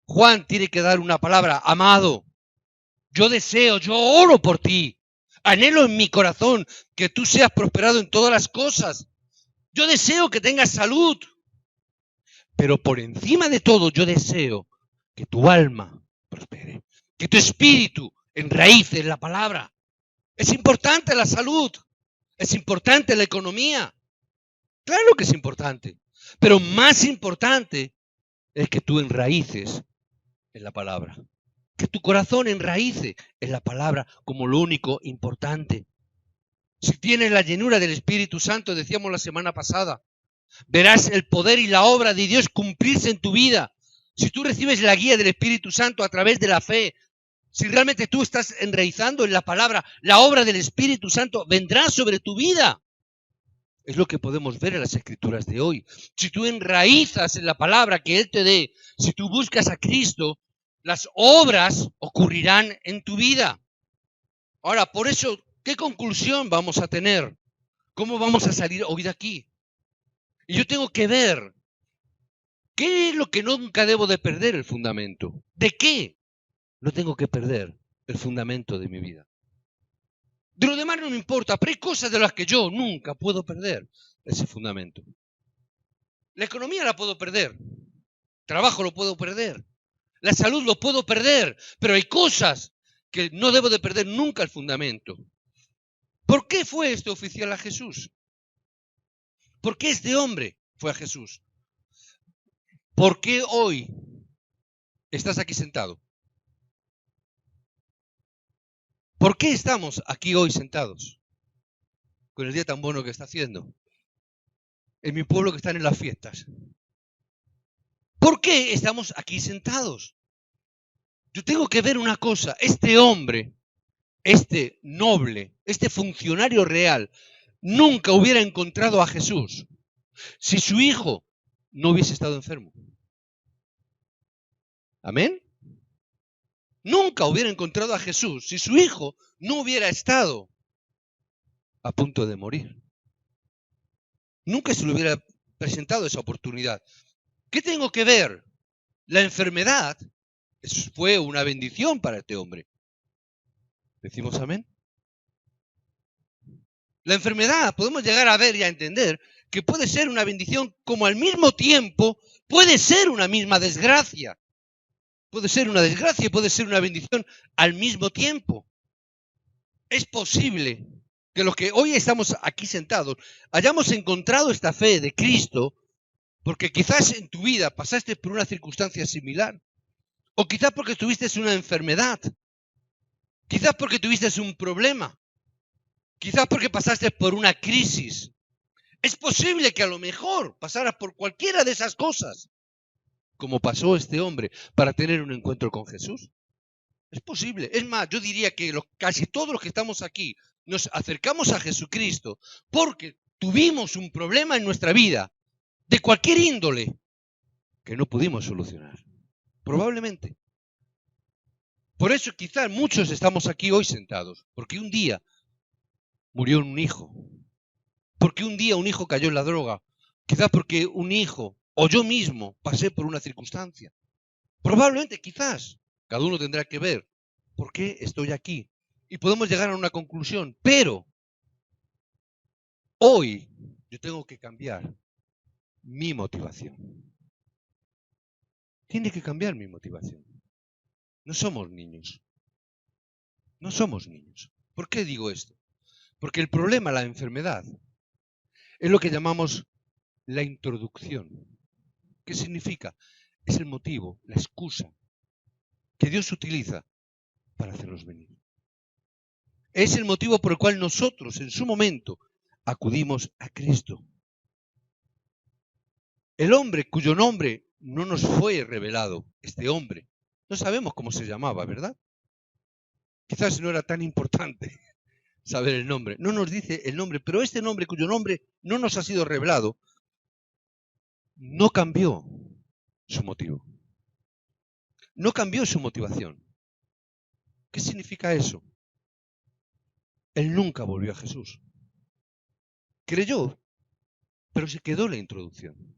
Juan tiene que dar una palabra: amado, yo deseo, yo oro por ti, anhelo en mi corazón que tú seas prosperado en todas las cosas. Yo deseo que tengas salud, pero por encima de todo yo deseo que tu alma prospere, que tu espíritu enraíce en la palabra. Es importante la salud, es importante la economía, claro que es importante, pero más importante es que tú enraíces en la palabra, que tu corazón enraíce en la palabra como lo único importante. Si tienes la llenura del Espíritu Santo, decíamos la semana pasada, verás el poder y la obra de Dios cumplirse en tu vida. Si tú recibes la guía del Espíritu Santo a través de la fe, si realmente tú estás enraizando en la palabra, la obra del Espíritu Santo vendrá sobre tu vida. Es lo que podemos ver en las Escrituras de hoy. Si tú enraizas en la palabra que Él te dé, si tú buscas a Cristo, las obras ocurrirán en tu vida. Ahora, por eso, ¿qué conclusión vamos a tener? ¿Cómo vamos a salir hoy de aquí? Y yo tengo que ver qué es lo que nunca debo de perder: el fundamento. ¿De qué no tengo que perder el fundamento de mi vida? De lo demás no me importa, pero hay cosas de las que yo nunca puedo perder ese fundamento. La economía la puedo perder, el trabajo lo puedo perder, la salud lo puedo perder, pero hay cosas que no debo de perder nunca el fundamento. ¿Por qué fue este oficial a Jesús? ¿Por qué este hombre fue a Jesús? ¿Por qué hoy estás aquí sentado? ¿Por qué estamos aquí hoy sentados? Con el día tan bueno que está haciendo. En mi pueblo que están en las fiestas. ¿Por qué estamos aquí sentados? Yo tengo que ver una cosa: este hombre, este noble, este funcionario real, nunca hubiera encontrado a Jesús si su hijo no hubiese estado enfermo. ¿Amén? Nunca hubiera encontrado a Jesús si su hijo no hubiera estado a punto de morir. Nunca se le hubiera presentado esa oportunidad. ¿Qué tengo que ver? La enfermedad fue una bendición para este hombre. ¿Decimos amén? La enfermedad podemos llegar a ver y a entender que puede ser una bendición, como al mismo tiempo puede ser una misma desgracia. Puede ser una desgracia y puede ser una bendición al mismo tiempo. Es posible que los que hoy estamos aquí sentados hayamos encontrado esta fe de Cristo porque quizás en tu vida pasaste por una circunstancia similar, o quizás porque tuviste una enfermedad, quizás porque tuviste un problema, quizás porque pasaste por una crisis. Es posible que a lo mejor pasaras por cualquiera de esas cosas, como pasó este hombre, para tener un encuentro con Jesús. Es posible. Es más, yo diría que casi todos los que estamos aquí nos acercamos a Jesucristo porque tuvimos un problema en nuestra vida, de cualquier índole, que no pudimos solucionar. Probablemente. Por eso quizás muchos estamos aquí hoy sentados, porque un día murió un hijo, porque un día un hijo cayó en la droga, quizás porque un hijo o yo mismo pasé por una circunstancia. Probablemente, quizás, cada uno tendrá que ver por qué estoy aquí. Y podemos llegar a una conclusión, pero hoy yo tengo que cambiar mi motivación. Tiene que cambiar mi motivación. No somos niños. No somos niños. ¿Por qué digo esto? Porque el problema, la enfermedad, es lo que llamamos la introducción. ¿Qué significa? Es el motivo, la excusa que Dios utiliza para hacernos venir. Es el motivo por el cual nosotros, en su momento, acudimos a Cristo. El hombre cuyo nombre no nos fue revelado, este hombre, no sabemos cómo se llamaba, ¿verdad? Quizás no era tan importante saber el nombre. No nos dice el nombre, pero este nombre cuyo nombre no nos ha sido revelado, no cambió su motivo. No cambió su motivación. ¿Qué significa eso? Él nunca volvió a Jesús. Creyó, pero se quedó en la introducción.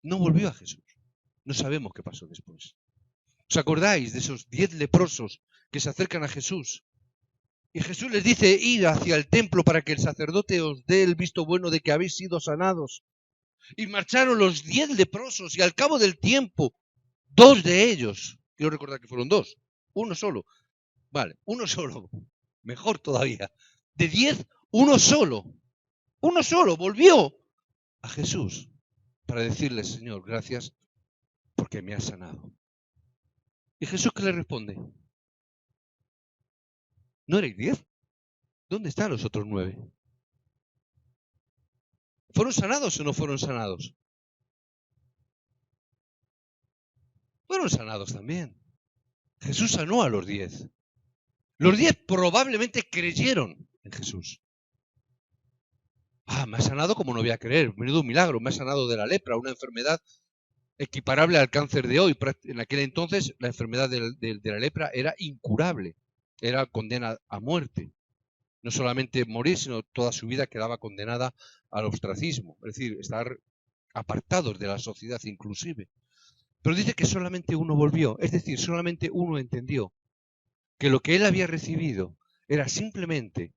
No volvió a Jesús. No sabemos qué pasó después. ¿Os acordáis de esos 10 leprosos que se acercan a Jesús? Y Jesús les dice, id hacia el templo para que el sacerdote os dé el visto bueno de que habéis sido sanados. Y marcharon los 10 leprosos y al cabo del tiempo, 2 de ellos, quiero recordar que fueron 2, uno solo, vale, uno solo, mejor todavía, de 10, uno solo volvió a Jesús para decirle, Señor, gracias porque me has sanado. ¿Y Jesús qué le responde? ¿No erais 10? ¿Dónde están los otros 9? ¿Fueron sanados o no fueron sanados? Fueron sanados también. Jesús sanó a los 10. Los 10 probablemente creyeron en Jesús. Me ha sanado como no voy a creer. Menudo milagro. Me ha sanado de la lepra, una enfermedad equiparable al cáncer de hoy. En aquel entonces la enfermedad de la lepra era incurable. Era condena a muerte. No solamente morir, sino toda su vida quedaba condenada al ostracismo. Es decir, estar apartados de la sociedad inclusive. Pero dice que solamente uno volvió. Es decir, solamente uno entendió que lo que él había recibido era simplemente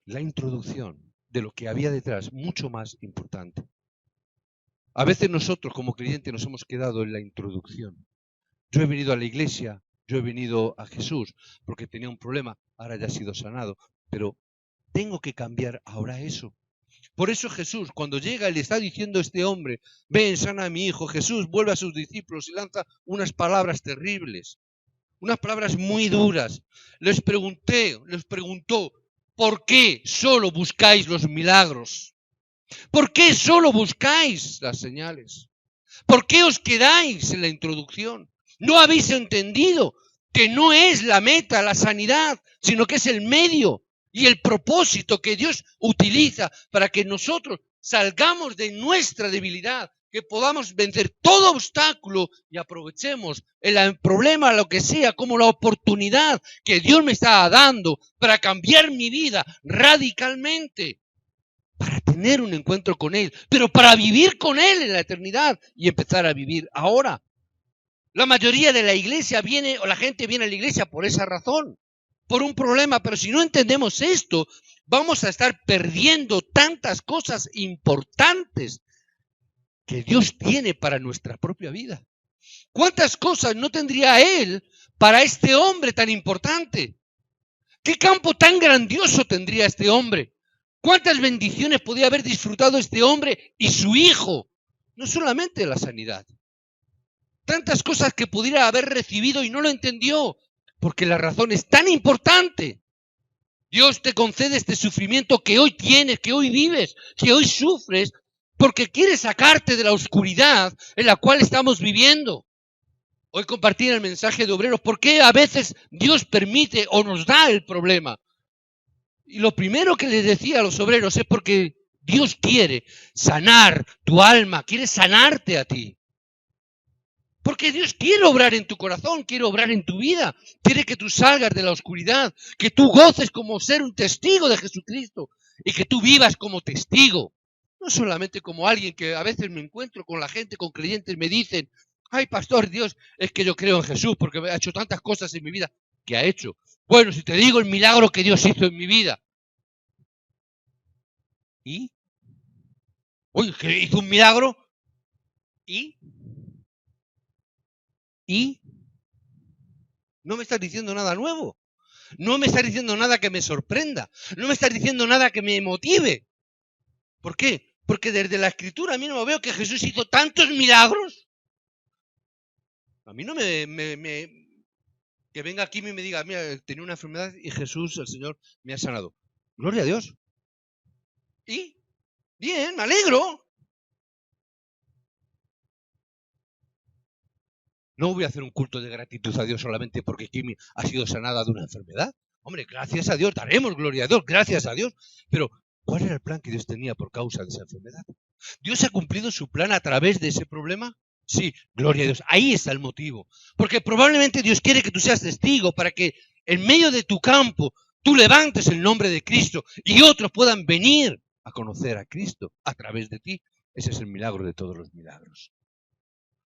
la introducción de lo que había detrás, mucho más importante. A veces nosotros como creyentes nos hemos quedado en la introducción. Yo he venido a la iglesia, yo he venido a Jesús porque tenía un problema, ahora ya he sido sanado, pero tengo que cambiar ahora eso. Por eso Jesús, cuando llega y le está diciendo a este hombre, ven, sana a mi hijo, Jesús vuelve a sus discípulos y lanza unas palabras terribles, unas palabras muy duras. Les preguntó, ¿por qué solo buscáis los milagros? ¿Por qué solo buscáis las señales? ¿Por qué os quedáis en la introducción? ¿No habéis entendido que no es la meta, la sanidad, sino que es el medio y el propósito que Dios utiliza para que nosotros salgamos de nuestra debilidad, que podamos vencer todo obstáculo y aprovechemos el problema, lo que sea, como la oportunidad que Dios me está dando para cambiar mi vida radicalmente, para tener un encuentro con Él, pero para vivir con Él en la eternidad y empezar a vivir ahora? La mayoría de la iglesia viene, o la gente viene a la iglesia por esa razón, por un problema, pero si no entendemos esto, vamos a estar perdiendo tantas cosas importantes que Dios tiene para nuestra propia vida. ¿Cuántas cosas no tendría Él para este hombre tan importante? ¿Qué campo tan grandioso tendría este hombre? ¿Cuántas bendiciones podía haber disfrutado este hombre y su hijo? No solamente la sanidad. Tantas cosas que pudiera haber recibido y no lo entendió, porque la razón es tan importante. Dios te concede este sufrimiento que hoy tienes, que hoy vives, que hoy sufres, porque quiere sacarte de la oscuridad en la cual estamos viviendo. Hoy compartí el mensaje de Obreros, ¿por qué a veces Dios permite o nos da el problema? Y lo primero que les decía a los obreros es porque Dios quiere sanar tu alma, quiere sanarte a ti. Porque Dios quiere obrar en tu corazón, quiere obrar en tu vida, quiere que tú salgas de la oscuridad, que tú goces como ser un testigo de Jesucristo y que tú vivas como testigo. No solamente como alguien que a veces me encuentro con la gente, con creyentes, me dicen, ay pastor, Dios, es que yo creo en Jesús porque me ha hecho tantas cosas en mi vida. ¿Qué ha hecho? Bueno, si te digo el milagro que Dios hizo en mi vida. ¿Y? Oye, que hizo un milagro. ¿Y? No me estás diciendo nada nuevo. No me estás diciendo nada que me sorprenda. No me estás diciendo nada que me motive. ¿Por qué? Porque desde la Escritura a mí no veo que Jesús hizo tantos milagros. A mí no me Que venga aquí y me diga, mira, tenía una enfermedad y Jesús, el Señor, me ha sanado. Gloria a Dios. ¿Y? Bien, me alegro. No voy a hacer un culto de gratitud a Dios solamente porque Kimi ha sido sanada de una enfermedad. Hombre, gracias a Dios, daremos gloria a Dios, gracias a Dios. Pero, ¿cuál era el plan que Dios tenía por causa de esa enfermedad? ¿Dios ha cumplido su plan a través de ese problema? Sí, gloria a Dios. Ahí está el motivo. Porque probablemente Dios quiere que tú seas testigo para que en medio de tu campo tú levantes el nombre de Cristo y otros puedan venir a conocer a Cristo a través de ti. Ese es el milagro de todos los milagros.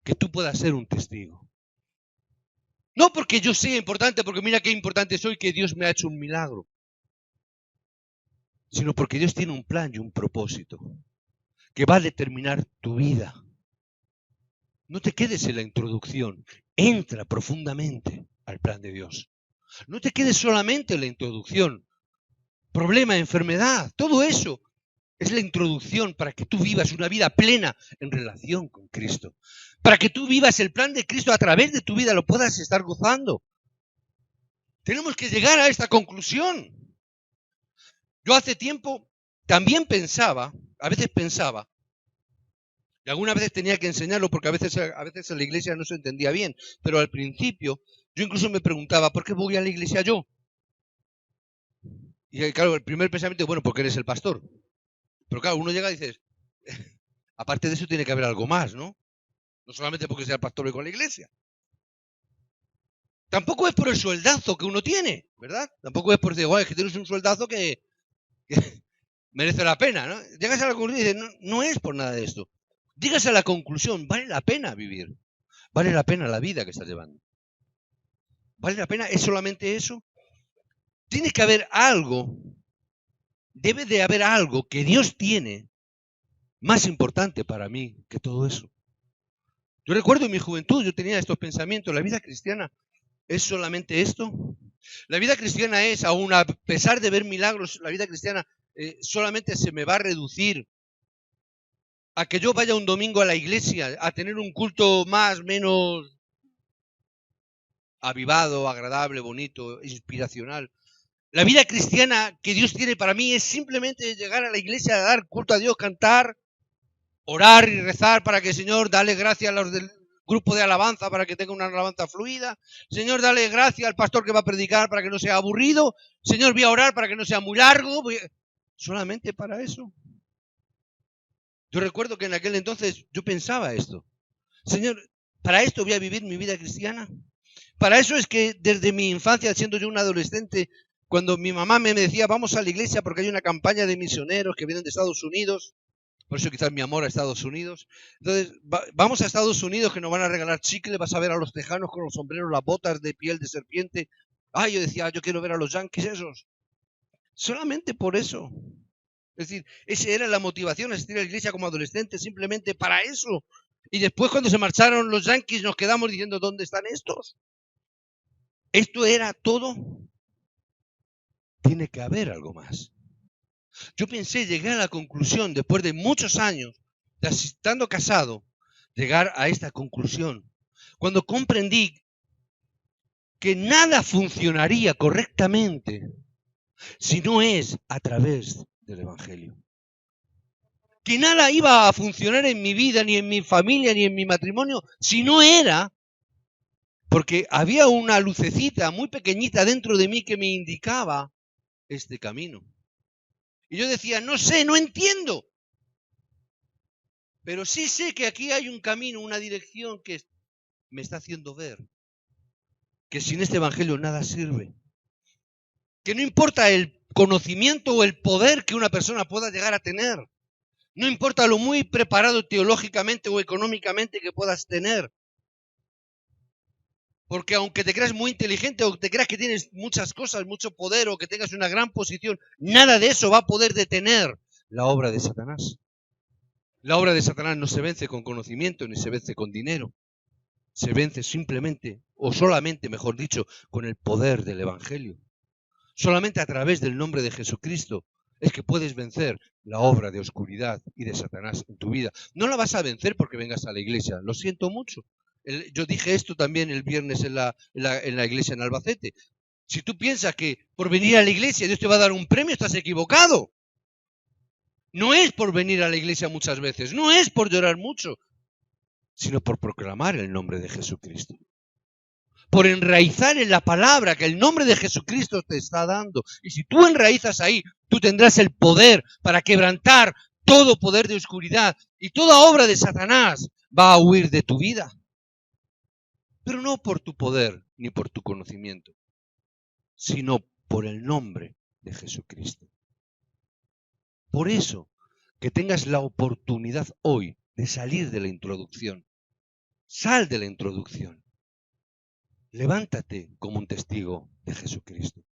Que tú puedas ser un testigo. No porque yo sea importante, porque mira qué importante soy que Dios me ha hecho un milagro, sino porque Dios tiene un plan y un propósito que va a determinar tu vida. No te quedes en la introducción, entra profundamente al plan de Dios. No te quedes solamente en la introducción. Problema, enfermedad, todo eso es la introducción para que tú vivas una vida plena en relación con Cristo. Para que tú vivas el plan de Cristo a través de tu vida, lo puedas estar gozando. Tenemos que llegar a esta conclusión. Yo hace tiempo también pensaba, a veces pensaba, y algunas veces tenía que enseñarlo porque a veces en la iglesia no se entendía bien, pero al principio yo incluso me preguntaba, ¿por qué voy a la iglesia yo? Y claro, el primer pensamiento, bueno, porque eres el pastor. Pero claro, uno llega y dices, aparte de eso tiene que haber algo más, ¿no? No solamente porque sea el pastor y con la iglesia. Tampoco es por el sueldazo que uno tiene, ¿verdad? Tampoco es por decir, es que tienes un sueldazo que merece la pena, ¿no? Llegas a la conclusión y dices, no es por nada de esto. Llegas a la conclusión, vale la pena vivir. Vale la pena la vida que estás llevando. ¿Vale la pena? ¿Es solamente eso? Tiene que haber algo, debe de haber algo que Dios tiene más importante para mí que todo eso. Yo recuerdo en mi juventud, yo tenía estos pensamientos, la vida cristiana ¿es solamente esto? La vida cristiana es, aún a pesar de ver milagros, la vida cristiana solamente se me va a reducir a que yo vaya un domingo a la iglesia, a tener un culto más, menos avivado, agradable, bonito, inspiracional. La vida cristiana que Dios tiene para mí es simplemente llegar a la iglesia a dar culto a Dios, cantar, orar y rezar para que el Señor dale gracias a los del grupo de alabanza para que tenga una alabanza fluida. Señor, dale gracias al pastor que va a predicar para que no sea aburrido. Señor, voy a orar para que no sea muy largo. Solamente para eso. Yo recuerdo que en aquel entonces yo pensaba esto. Señor, ¿para esto voy a vivir mi vida cristiana? Para eso es que desde mi infancia, siendo yo un adolescente, cuando mi mamá me decía, vamos a la iglesia porque hay una campaña de misioneros que vienen de Estados Unidos, por eso quizás mi amor a Estados Unidos. Entonces, vamos a Estados Unidos que nos van a regalar chicle, vas a ver a los tejanos con los sombreros, las botas de piel de serpiente. Yo decía, yo quiero ver a los yanquis esos. Solamente por eso. Es decir, esa era la motivación, asistir a la iglesia como adolescente, simplemente para eso. Y después cuando se marcharon los yanquis nos quedamos diciendo, ¿dónde están estos? ¿Esto era todo? Tiene que haber algo más. Yo pensé, llegué a la conclusión, después de muchos años, de estando casado, llegar a esta conclusión. Cuando comprendí que nada funcionaría correctamente si no es a través del Evangelio. Que nada iba a funcionar en mi vida, ni en mi familia, ni en mi matrimonio, si no era porque había una lucecita muy pequeñita dentro de mí que me indicaba este camino. Y yo decía, no sé, no entiendo. Pero sí sé que aquí hay un camino, una dirección que me está haciendo ver que sin este evangelio nada sirve. Que no importa el conocimiento o el poder que una persona pueda llegar a tener. No importa lo muy preparado teológicamente o económicamente que puedas tener. Porque aunque te creas muy inteligente o te creas que tienes muchas cosas, mucho poder o que tengas una gran posición, nada de eso va a poder detener la obra de Satanás. La obra de Satanás no se vence con conocimiento ni se vence con dinero. Se vence simplemente, o solamente, mejor dicho, con el poder del Evangelio. Solamente a través del nombre de Jesucristo es que puedes vencer la obra de oscuridad y de Satanás en tu vida. No la vas a vencer porque vengas a la iglesia, lo siento mucho. Yo dije esto también el viernes en la iglesia en Albacete. Si tú piensas que por venir a la iglesia Dios te va a dar un premio, estás equivocado. No es por venir a la iglesia muchas veces, no es por llorar mucho, sino por proclamar el nombre de Jesucristo. Por enraizar en la palabra que el nombre de Jesucristo te está dando. Y si tú enraizas ahí, tú tendrás el poder para quebrantar todo poder de oscuridad y toda obra de Satanás va a huir de tu vida. Pero no por tu poder ni por tu conocimiento, sino por el nombre de Jesucristo. Por eso, que tengas la oportunidad hoy de salir de la introducción. Sal de la introducción. Levántate como un testigo de Jesucristo.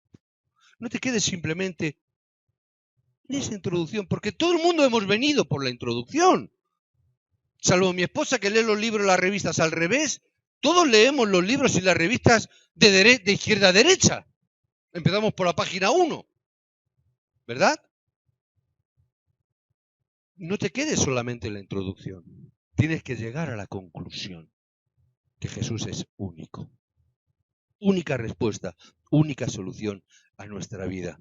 No te quedes simplemente en esa introducción, porque todo el mundo hemos venido por la introducción. Salvo mi esposa que lee los libros, las revistas al revés, todos leemos los libros y las revistas de izquierda a derecha. Empezamos por la página 1, ¿verdad? No te quedes solamente en la introducción. Tienes que llegar a la conclusión que Jesús es único. Única respuesta, única solución a nuestra vida.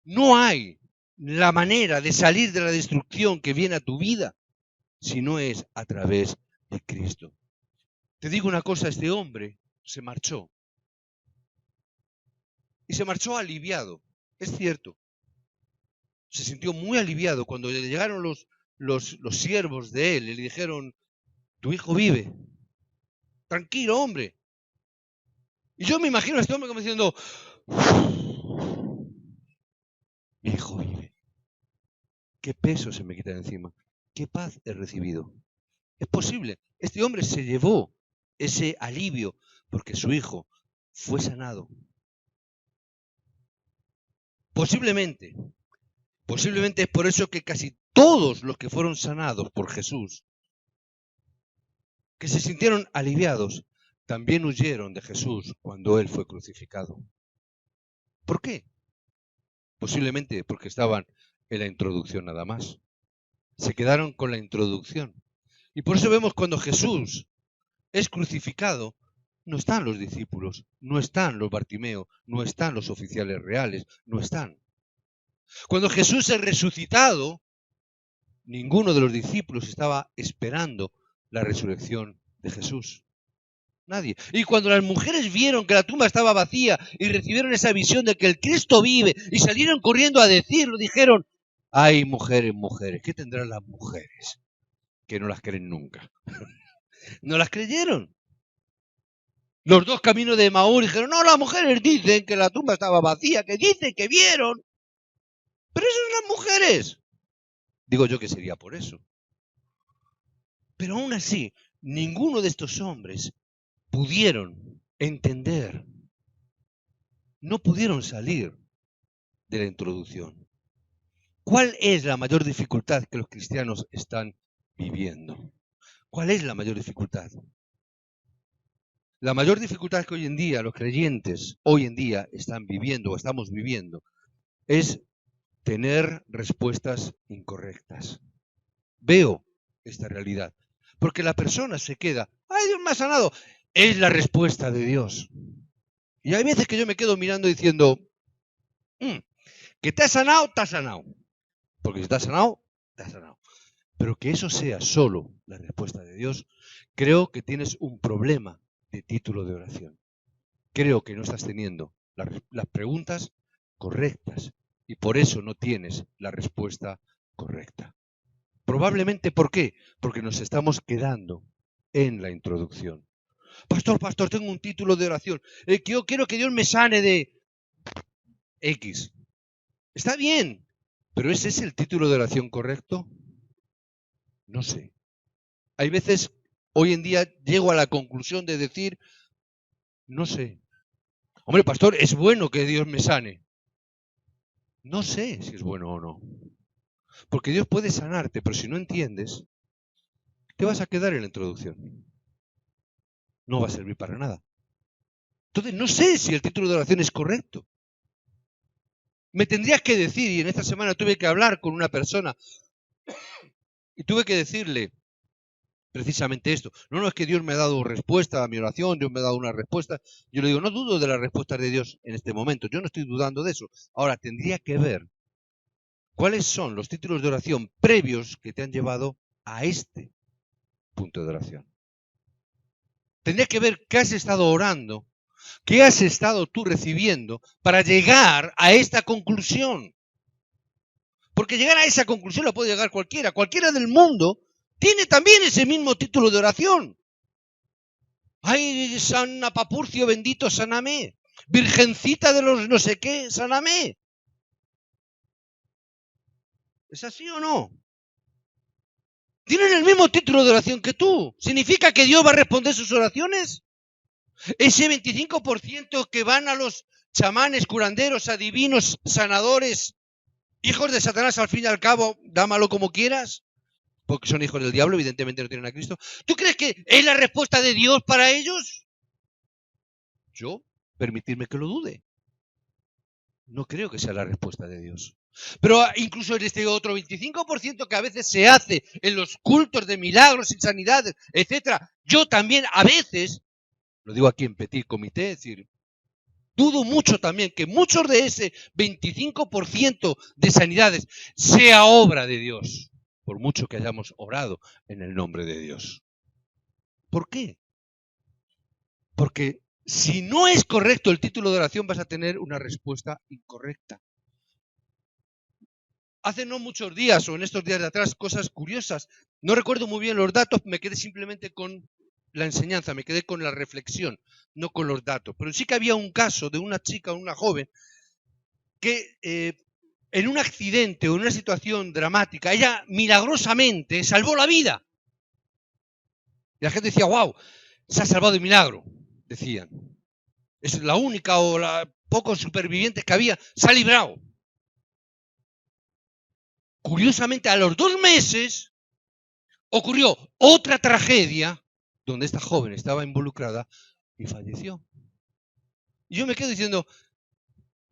No hay la manera de salir de la destrucción que viene a tu vida si no es a través de Cristo. Te digo una cosa, este hombre se marchó. Y se marchó aliviado, es cierto. Se sintió muy aliviado cuando le llegaron los siervos de él y le dijeron, tu hijo vive. Tranquilo, hombre. Y yo me imagino a este hombre como diciendo, mi hijo vive. Qué peso se me quita de encima. Qué paz he recibido. Es posible. Este hombre se llevó ese alivio porque su hijo fue sanado. Posiblemente es por eso que casi todos los que fueron sanados por Jesús, que se sintieron aliviados, también huyeron de Jesús cuando Él fue crucificado. ¿Por qué? Posiblemente porque estaban en la introducción nada más. Se quedaron con la introducción. Y por eso vemos cuando Jesús es crucificado, no están los discípulos, no están los Bartimeo, no están los oficiales reales, no están. Cuando Jesús es resucitado, ninguno de los discípulos estaba esperando la resurrección de Jesús. Nadie. Y cuando las mujeres vieron que la tumba estaba vacía y recibieron esa visión de que el Cristo vive y salieron corriendo a decirlo, dijeron, ay, mujeres, mujeres, ¿qué tendrán las mujeres? Que no las creen nunca. No las creyeron. Los dos caminos de Emaús dijeron, no, las mujeres dicen que la tumba estaba vacía, que dicen que vieron. Pero esas son las mujeres. Digo yo que sería por eso. Pero aún así, ninguno de estos hombres pudieron entender. No pudieron salir de la introducción. ¿Cuál es la mayor dificultad que los cristianos están viviendo? ¿Cuál es la mayor dificultad? La mayor dificultad que hoy en día los creyentes hoy en día están viviendo o estamos viviendo es tener respuestas incorrectas. Veo esta realidad. Porque la persona se queda, ¡ay, Dios me ha sanado! Es la respuesta de Dios. Y hay veces que yo me quedo mirando diciendo, que te ha sanado, te ha sanado. Porque si te ha sanado, te ha sanado. Pero que eso sea solo la respuesta de Dios, creo que tienes un problema de título de oración. Creo que no estás teniendo las preguntas correctas y por eso no tienes la respuesta correcta. Probablemente, ¿por qué? Porque nos estamos quedando en la introducción. Pastor, tengo un título de oración. Que yo quiero que Dios me sane de X. Está bien, pero ¿ese es el título de oración correcto? No sé. Hay veces, hoy en día, llego a la conclusión de decir, no sé. Hombre, pastor, es bueno que Dios me sane. No sé si es bueno o no. Porque Dios puede sanarte, pero si no entiendes, te vas a quedar en la introducción. No va a servir para nada. Entonces, no sé si el título de oración es correcto. Me tendrías que decir, y en esta semana tuve que hablar con una persona, y tuve que decirle, precisamente esto. No, es que Dios me ha dado respuesta a mi oración, Dios me ha dado una respuesta. Yo le digo, no dudo de las respuestas de Dios en este momento, yo no estoy dudando de eso. Ahora, tendría que ver cuáles son los títulos de oración previos que te han llevado a este punto de oración. Tendría que ver qué has estado orando, qué has estado tú recibiendo para llegar a esta conclusión. Porque llegar a esa conclusión la puede llegar cualquiera. Cualquiera del mundo tiene también ese mismo título de oración. Ay, San Apapurcio bendito, sáname. Virgencita de los no sé qué, sáname. ¿Es así o no? Tienen el mismo título de oración que tú. ¿Significa que Dios va a responder sus oraciones? Ese 25% que van a los chamanes, curanderos, adivinos, sanadores, hijos de Satanás, al fin y al cabo, dámalo como quieras, porque son hijos del diablo, evidentemente no tienen a Cristo. ¿Tú crees que es la respuesta de Dios para ellos? Yo, permitirme que lo dude. No creo que sea la respuesta de Dios. Pero incluso en este otro 25% que a veces se hace en los cultos de milagros y sanidades, etcétera, yo también a veces, lo digo aquí en petit comité, es decir, dudo mucho también que muchos de ese 25% de sanidades sea obra de Dios, por mucho que hayamos orado en el nombre de Dios. ¿Por qué? Porque si no es correcto el título de oración, vas a tener una respuesta incorrecta. Hace no muchos días, o en estos días de atrás, cosas curiosas. No recuerdo muy bien los datos, me quedé simplemente con la enseñanza, me quedé con la reflexión, no con los datos. Pero sí que había un caso de una chica, una joven, que en un accidente o en una situación dramática, ella milagrosamente salvó la vida. Y la gente decía, wow, se ha salvado de milagro, decían. Es la única o la pocos supervivientes que había, se ha librado. Curiosamente, a los 2 meses ocurrió otra tragedia donde esta joven estaba involucrada y falleció. Y yo me quedo diciendo,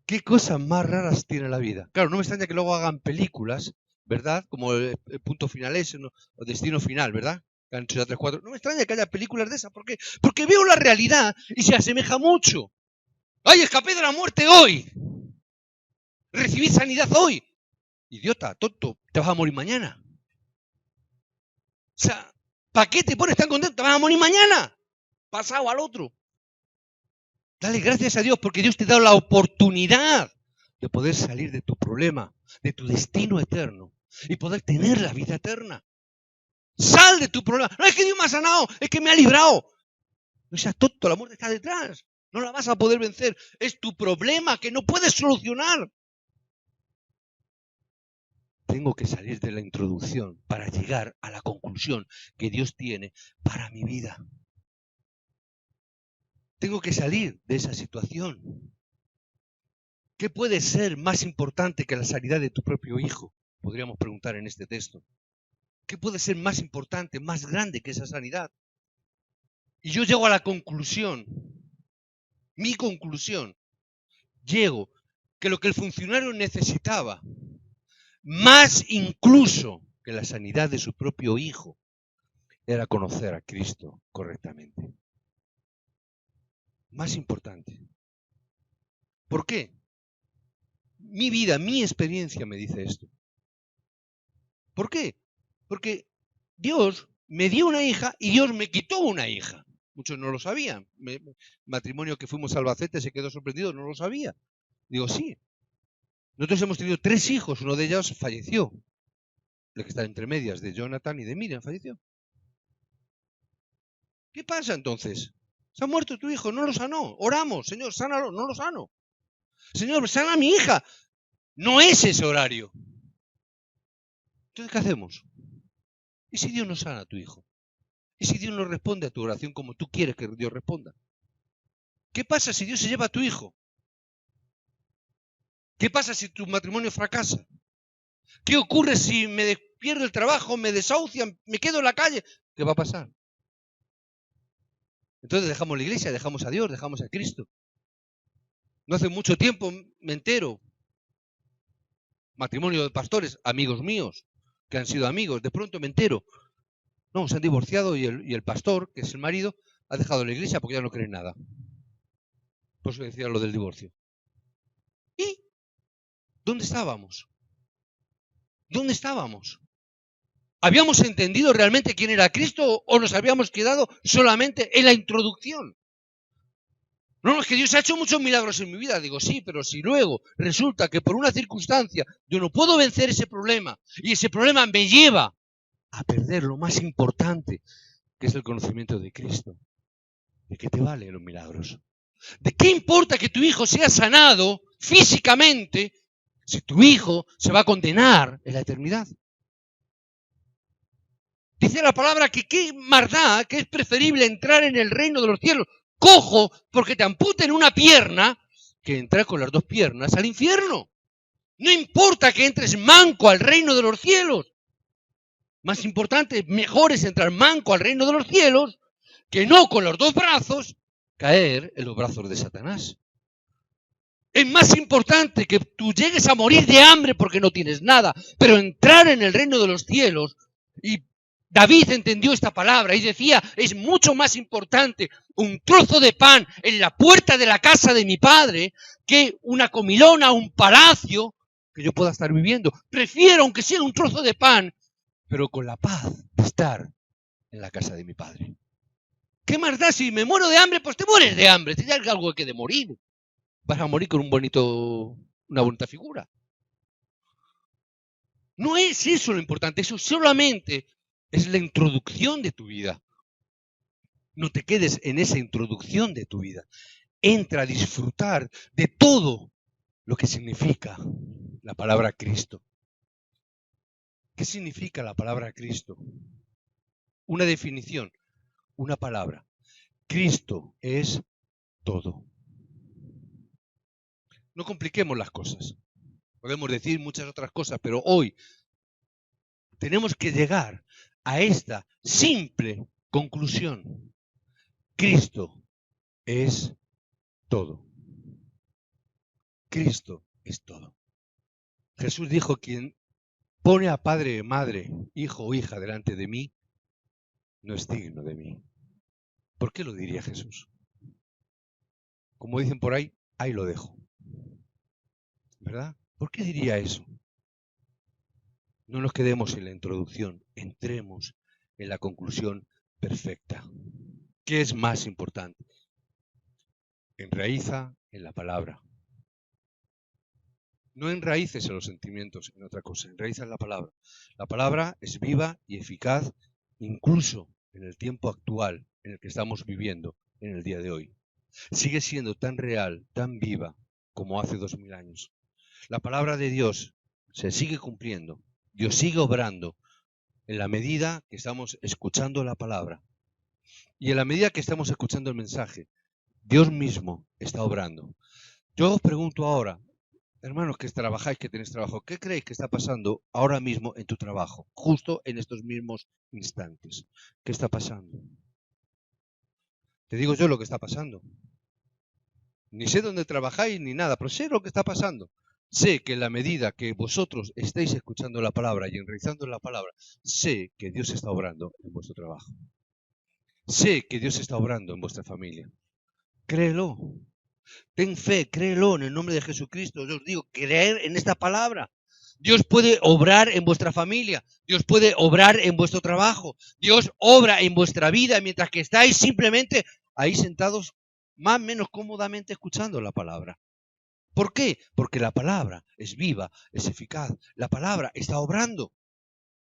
¿qué cosas más raras tiene la vida? Claro, no me extraña que luego hagan películas, ¿verdad? Como el punto final es, ¿no? O Destino Final, ¿verdad? Que han hecho ya 3, 4. No me extraña que haya películas de esas. ¿Por qué? Porque veo la realidad y se asemeja mucho. ¡Ay, escapé de la muerte hoy! Recibí sanidad hoy. Idiota, tonto, te vas a morir mañana. O sea, ¿para qué te pones tan contento? Te vas a morir mañana. Pasado al otro. Dale gracias a Dios porque Dios te da la oportunidad de poder salir de tu problema, de tu destino eterno y poder tener la vida eterna. Sal de tu problema. No es que Dios me ha sanado, es que me ha librado. No seas tonto, la muerte está detrás. No la vas a poder vencer. Es tu problema que no puedes solucionar. Tengo que salir de la introducción para llegar a la conclusión que Dios tiene para mi vida. Tengo que salir de esa situación. ¿Qué puede ser más importante que la sanidad de tu propio hijo? Podríamos preguntar en este texto. ¿Qué puede ser más importante, más grande que esa sanidad? Y yo llego a la conclusión, mi conclusión, llego que lo que el funcionario necesitaba, más incluso que la sanidad de su propio hijo, era conocer a Cristo correctamente. Más importante. ¿Por qué? Mi vida, mi experiencia me dice esto. ¿Por qué? Porque Dios me dio una hija y Dios me quitó una hija. Muchos no lo sabían. Matrimonio que fuimos a Albacete se quedó sorprendido, no lo sabía. Digo, sí. Nosotros hemos tenido 3 hijos, uno de ellos falleció. El que está entre medias, de Jonathan y de Miriam, falleció. ¿Qué pasa entonces? Se ha muerto tu hijo, no lo sanó. Oramos, Señor, sánalo, no lo sano. Señor, sana a mi hija. No es ese horario. Entonces, ¿qué hacemos? ¿Y si Dios no sana a tu hijo? ¿Y si Dios no responde a tu oración como tú quieres que Dios responda? ¿Qué pasa si Dios se lleva a tu hijo? ¿Qué pasa si tu matrimonio fracasa? ¿Qué ocurre si me pierdo el trabajo, me desahucian, me quedo en la calle? ¿Qué va a pasar? Entonces dejamos la iglesia, dejamos a Dios, dejamos a Cristo. No hace mucho tiempo me entero, matrimonio de pastores, amigos míos, que han sido amigos, de pronto me entero No, se han divorciado y el pastor, que es el marido, ha dejado la iglesia porque ya no cree en nada. Por eso decía lo del divorcio. ¿Y dónde estábamos? ¿Dónde estábamos? ¿Habíamos entendido realmente quién era Cristo o nos habíamos quedado solamente en la introducción? No, es que Dios ha hecho muchos milagros en mi vida. Digo, sí, pero si luego resulta que por una circunstancia yo no puedo vencer ese problema y ese problema me lleva a perder lo más importante, que es el conocimiento de Cristo, ¿de qué te valen los milagros? ¿De qué importa que tu hijo sea sanado físicamente si tu hijo se va a condenar en la eternidad? Dice la palabra que qué más da, que es preferible entrar en el reino de los cielos cojo porque te amputen una pierna que entrar con las dos piernas al infierno. No importa que entres manco al reino de los cielos. Más importante, mejor es entrar manco al reino de los cielos que no con los dos brazos caer en los brazos de Satanás. Es más importante que tú llegues a morir de hambre porque no tienes nada, pero entrar en el reino de los cielos. Y David entendió esta palabra y decía, es mucho más importante un trozo de pan en la puerta de la casa de mi padre que una comilona, un palacio que yo pueda estar viviendo. Prefiero, aunque sea un trozo de pan, pero con la paz de estar en la casa de mi padre. ¿Qué más da? Si me muero de hambre, pues te mueres de hambre. Si hay algo que de morir, vas a morir con una bonita figura. No es eso lo importante, eso solamente es la introducción de tu vida. No te quedes en esa introducción de tu vida. Entra a disfrutar de todo lo que significa la palabra Cristo. ¿Qué significa la palabra Cristo? Una definición, una palabra. Cristo es todo. No compliquemos las cosas. Podemos decir muchas otras cosas, pero hoy tenemos que llegar a esta simple conclusión. Cristo es todo. Cristo es todo. Jesús dijo, quien pone a padre, madre, hijo o hija delante de mí, no es digno de mí. ¿Por qué lo diría Jesús? Como dicen por ahí lo dejo. ¿Verdad? ¿Por qué diría eso? No nos quedemos en la introducción, entremos en la conclusión perfecta. ¿Qué es más importante? Enraiza en la palabra. No enraíces en los sentimientos, en otra cosa, enraiza en la palabra. La palabra es viva y eficaz incluso en el tiempo actual en el que estamos viviendo en el día de hoy. Sigue siendo tan real, tan viva como hace 2000 años. La palabra de Dios se sigue cumpliendo. Dios sigue obrando en la medida que estamos escuchando la palabra. Y en la medida que estamos escuchando el mensaje, Dios mismo está obrando. Yo os pregunto ahora, hermanos que trabajáis, que tenéis trabajo, ¿qué creéis que está pasando ahora mismo en tu trabajo? Justo en estos mismos instantes. ¿Qué está pasando? Te digo yo lo que está pasando. Ni sé dónde trabajáis ni nada, pero sé lo que está pasando. Sé que en la medida que vosotros estéis escuchando la palabra y enraizando la palabra, sé que Dios está obrando en vuestro trabajo. Sé que Dios está obrando en vuestra familia. Créelo. Ten fe, créelo en el nombre de Jesucristo. Yo os digo, creer en esta palabra. Dios puede obrar en vuestra familia. Dios puede obrar en vuestro trabajo. Dios obra en vuestra vida mientras que estáis simplemente ahí sentados más o menos cómodamente escuchando la palabra. ¿Por qué? Porque la palabra es viva, es eficaz. La palabra está obrando.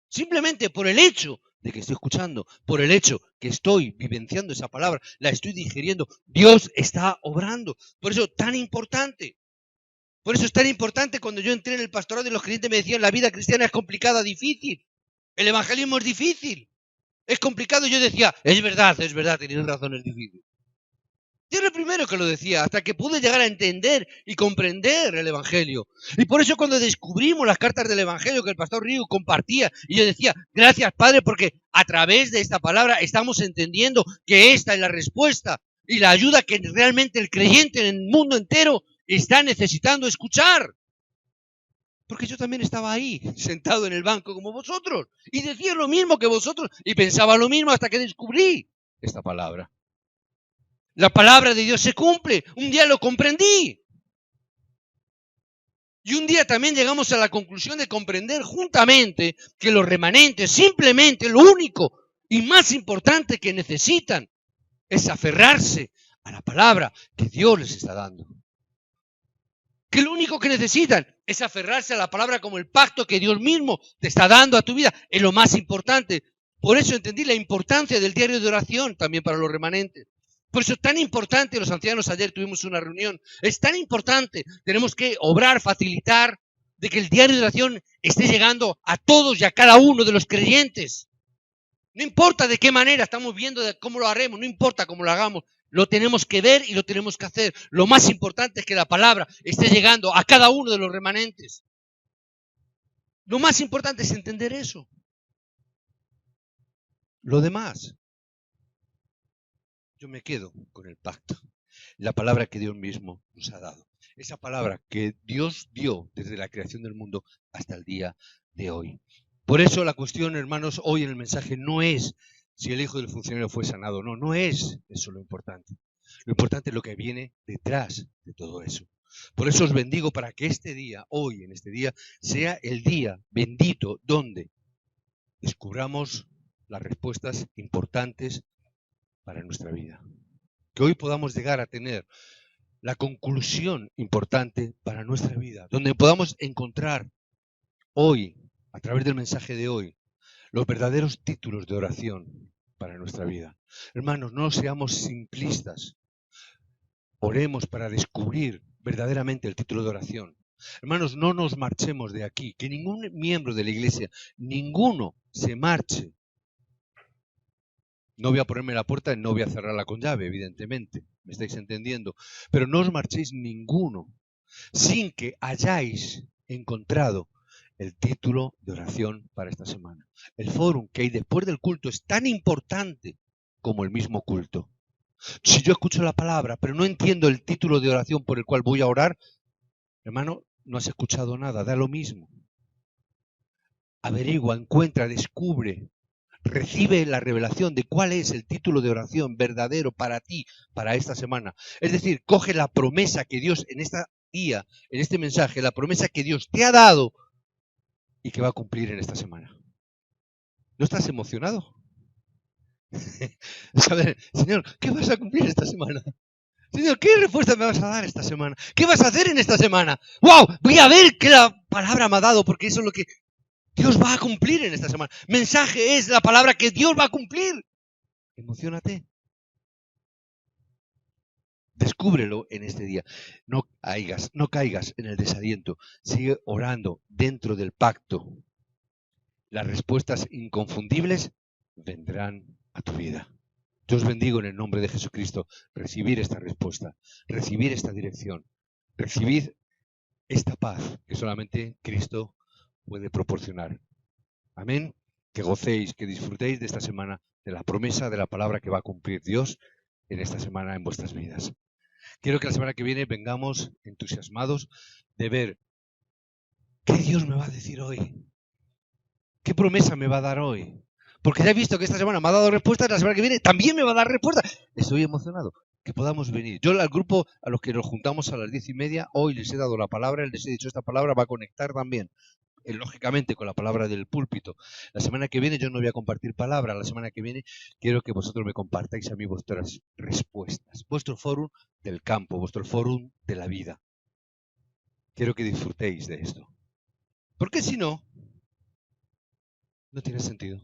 Simplemente por el hecho de que estoy escuchando, por el hecho que estoy vivenciando esa palabra, la estoy digiriendo, Dios está obrando. Por eso tan importante. Por eso es tan importante cuando yo entré en el pastorado y los creyentes me decían la vida cristiana es complicada, difícil. El evangelismo es difícil. Es complicado. Yo decía, es verdad, tenéis razón, es difícil. Yo era el primero que lo decía, hasta que pude llegar a entender y comprender el Evangelio. Y por eso cuando descubrimos las cartas del Evangelio que el pastor Río compartía, y yo decía, gracias Padre, porque a través de esta palabra estamos entendiendo que esta es la respuesta y la ayuda que realmente el creyente en el mundo entero está necesitando escuchar. Porque yo también estaba ahí, sentado en el banco como vosotros, y decía lo mismo que vosotros, y pensaba lo mismo hasta que descubrí esta palabra. La palabra de Dios se cumple. Un día lo comprendí. Y un día también llegamos a la conclusión de comprender juntamente que los remanentes simplemente lo único y más importante que necesitan es aferrarse a la palabra que Dios les está dando. Que lo único que necesitan es aferrarse a la palabra como el pacto que Dios mismo te está dando a tu vida. Es lo más importante. Por eso entendí la importancia del diario de oración también para los remanentes. Por eso es tan importante, los ancianos ayer tuvimos una reunión, es tan importante, tenemos que obrar, facilitar, de que el diario de oración esté llegando a todos y a cada uno de los creyentes. No importa de qué manera, estamos viendo de cómo lo haremos, no importa cómo lo hagamos, lo tenemos que ver y lo tenemos que hacer. Lo más importante es que la palabra esté llegando a cada uno de los remanentes. Lo más importante es entender eso. Lo demás, yo me quedo con el pacto, la palabra que Dios mismo nos ha dado. Esa palabra que Dios dio desde la creación del mundo hasta el día de hoy. Por eso la cuestión, hermanos, hoy en el mensaje no es si el hijo del funcionario fue sanado. No, no es eso lo importante. Lo importante es lo que viene detrás de todo eso. Por eso os bendigo para que este día, hoy en este día, sea el día bendito donde descubramos las respuestas importantes para nuestra vida. Que hoy podamos llegar a tener la conclusión importante para nuestra vida, donde podamos encontrar hoy, a través del mensaje de hoy, los verdaderos títulos de oración para nuestra vida. Hermanos, no seamos simplistas. Oremos para descubrir verdaderamente el título de oración. Hermanos, no nos marchemos de aquí, que ningún miembro de la iglesia, ninguno se marche. No voy a ponerme la puerta y no voy a cerrarla con llave, evidentemente, me estáis entendiendo. Pero no os marchéis ninguno sin que hayáis encontrado el título de oración para esta semana. El fórum que hay después del culto es tan importante como el mismo culto. Si yo escucho la palabra, pero no entiendo el título de oración por el cual voy a orar, hermano, no has escuchado nada, da lo mismo. Averigua, encuentra, descubre, recibe la revelación de cuál es el título de oración verdadero para ti, para esta semana. Es decir, coge la promesa que Dios en este día, en este mensaje, la promesa que Dios te ha dado y que va a cumplir en esta semana. ¿No estás emocionado? Saber, Señor, ¿qué vas a cumplir esta semana? Señor, ¿qué respuesta me vas a dar esta semana? ¿Qué vas a hacer en esta semana? ¡Wow! Voy a ver qué la palabra me ha dado, porque eso es lo que Dios va a cumplir en esta semana. Mensaje es la palabra que Dios va a cumplir. Emociónate. Descúbrelo en este día. No caigas en el desaliento. Sigue orando dentro del pacto. Las respuestas inconfundibles vendrán a tu vida. Yo os bendigo en el nombre de Jesucristo. Recibir esta respuesta, recibir esta dirección, recibir esta paz que solamente Cristo puede proporcionar. Amén. Que gocéis, que disfrutéis de esta semana, de la promesa de la palabra que va a cumplir Dios en esta semana en vuestras vidas. Quiero que la semana que viene vengamos entusiasmados de ver qué Dios me va a decir hoy, qué promesa me va a dar hoy. Porque ya he visto que esta semana me ha dado respuestas, la semana que viene también me va a dar respuestas. Estoy emocionado que podamos venir. Yo al grupo a los que nos juntamos a las 10:30, hoy les he dado la palabra, les he dicho esta palabra va a conectar también, lógicamente, con la palabra del púlpito. La semana que viene yo no voy a compartir palabra, la semana que viene quiero que vosotros me compartáis a mí vuestras respuestas, vuestro fórum del campo, vuestro fórum de la vida. Quiero que disfrutéis de esto. Porque si no, no tiene sentido.